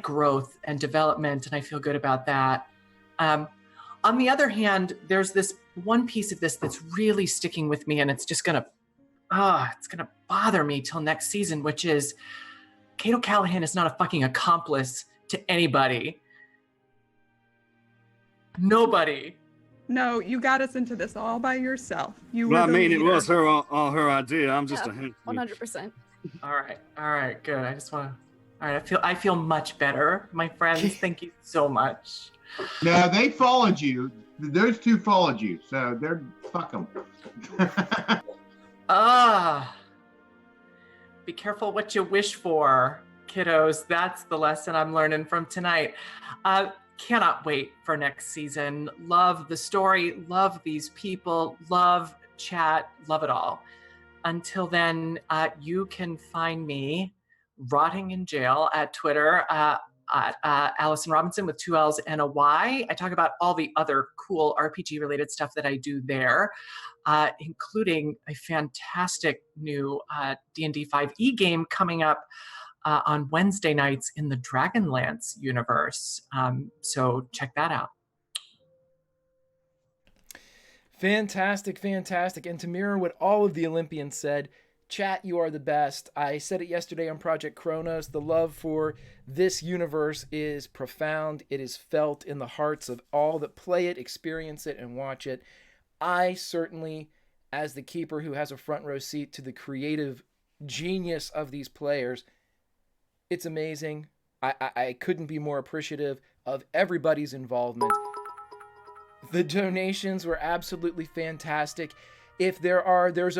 growth and development, and I feel good about that. On the other hand, there's this one piece of this that's really sticking with me, and it's just gonna bother me till next season, which is Kate O'Callahan is not a fucking accomplice to anybody. Nobody. No, you got us into this all by yourself. You were Well, I the mean, leader. it was all her idea. I'm just a hint. 100%. All right, good. I feel much better, my friends. Thank you so much. No, they followed you. Those two followed you, so they're fuck them. Be careful what you wish for, kiddos. That's the lesson I'm learning from tonight. Cannot wait for next season. Love the story, love these people, love chat, love it all. Until then, you can find me rotting in jail at Twitter, Allison Robinson with 2 L's and a Y. I talk about all the other cool RPG-related stuff that I do there, including a fantastic new D&D 5e game coming up on Wednesday nights in the Dragonlance universe. So check that out. Fantastic. And to mirror what all of the Olympians said, chat, you are the best. I said it yesterday on Project Kronos. The love for this universe is profound. It is felt in the hearts of all that play it, experience it, and watch it. I certainly, as the keeper who has a front row seat to the creative genius of these players, it's amazing. I couldn't be more appreciative of everybody's involvement. The donations were absolutely fantastic. If there's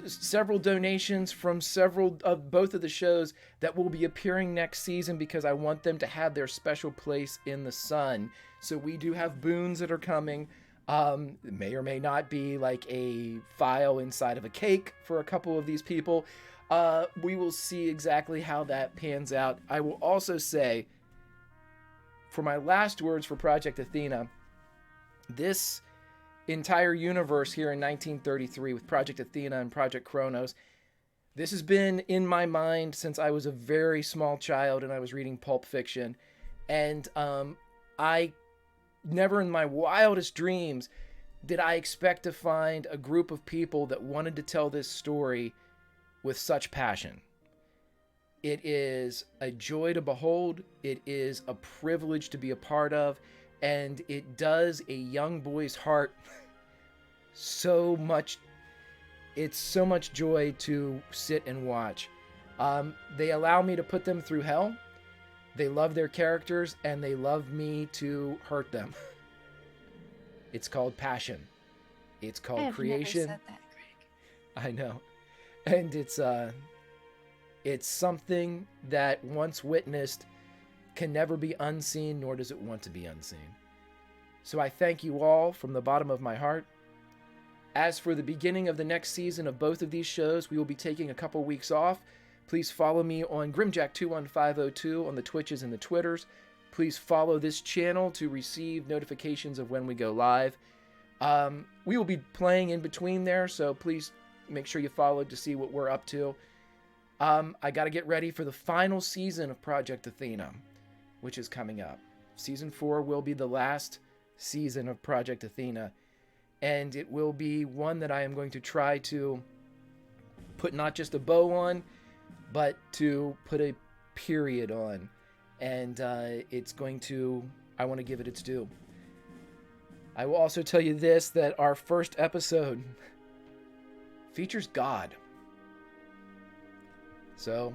several donations from several of both of the shows that will be appearing next season, because I want them to have their special place in the sun. So we do have boons that are coming. It may or may not be like a file inside of a cake for a couple of these people. We will see exactly how that pans out. I will also say, for my last words for Project Athena, this entire universe here in 1933 with Project Athena and Project Kronos, this has been in my mind since I was a very small child and I was reading Pulp Fiction. And I never in my wildest dreams did I expect to find a group of people that wanted to tell this story with such passion. It is a joy to behold. It is a privilege to be a part of. And it does a young boy's heart so much. It's so much joy to sit and watch. They allow me to put them through hell. They love their characters, and they love me to hurt them. It's called passion. It's I called have creation. never said that, Greg. I know. And it's something that once witnessed can never be unseen, nor does it want to be unseen. So I thank you all from the bottom of my heart. As for the beginning of the next season of both of these shows, we will be taking a couple weeks off. Please follow me on Grimjack21502 on the Twitches and the Twitters. Please follow this channel to receive notifications of when we go live. We will be playing in between there, so please make sure you follow to see what we're up to. I got to get ready for the final season of Project Athena, which is coming up. Season 4 will be the last season of Project Athena, and it will be one that I am going to try to put not just a bow on, but to put a period on. And I want to give it its due. I will also tell you this, that our first episode features God. So,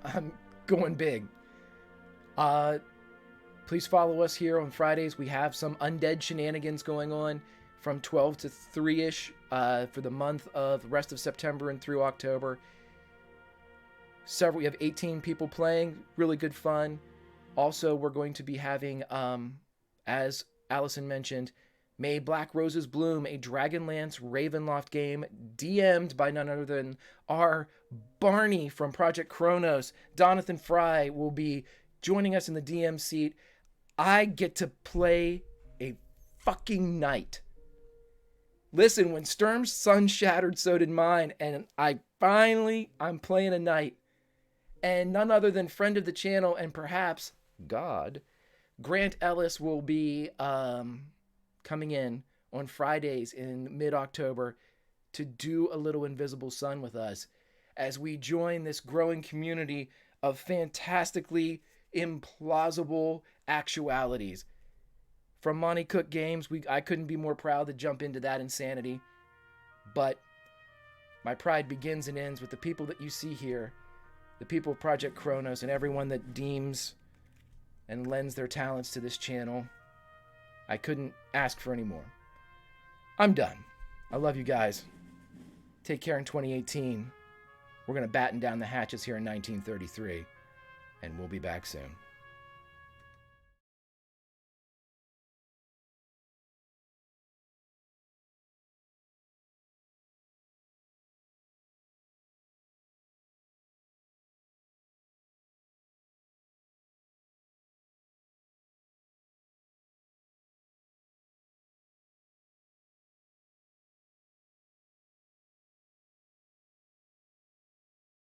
I'm going big. Please follow us here on Fridays. We have some undead shenanigans going on from 12 to 3-ish for the month of rest of September and through October. We have 18 people playing, really good fun. Also, we're going to be having, as Allison mentioned, May Black Roses Bloom, a Dragonlance Ravenloft game DM'd by none other than our Barney from Project Kronos. Donathan Fry will be joining us in the DM seat. I get to play a fucking knight. Listen, when Sturm's sun shattered, so did mine, and I'm playing a knight. And none other than friend of the channel and perhaps God, Grant Ellis will be coming in on Fridays in mid-October to do a little Invisible Sun with us as we join this growing community of fantastically implausible actualities. From Monty Cook Games, I couldn't be more proud to jump into that insanity. But my pride begins and ends with the people that you see here, the people of Project Kronos, and everyone that deems and lends their talents to this channel. I couldn't ask for any more. I'm done. I love you guys. Take care in 2018. We're going to batten down the hatches here in 1933, and we'll be back soon.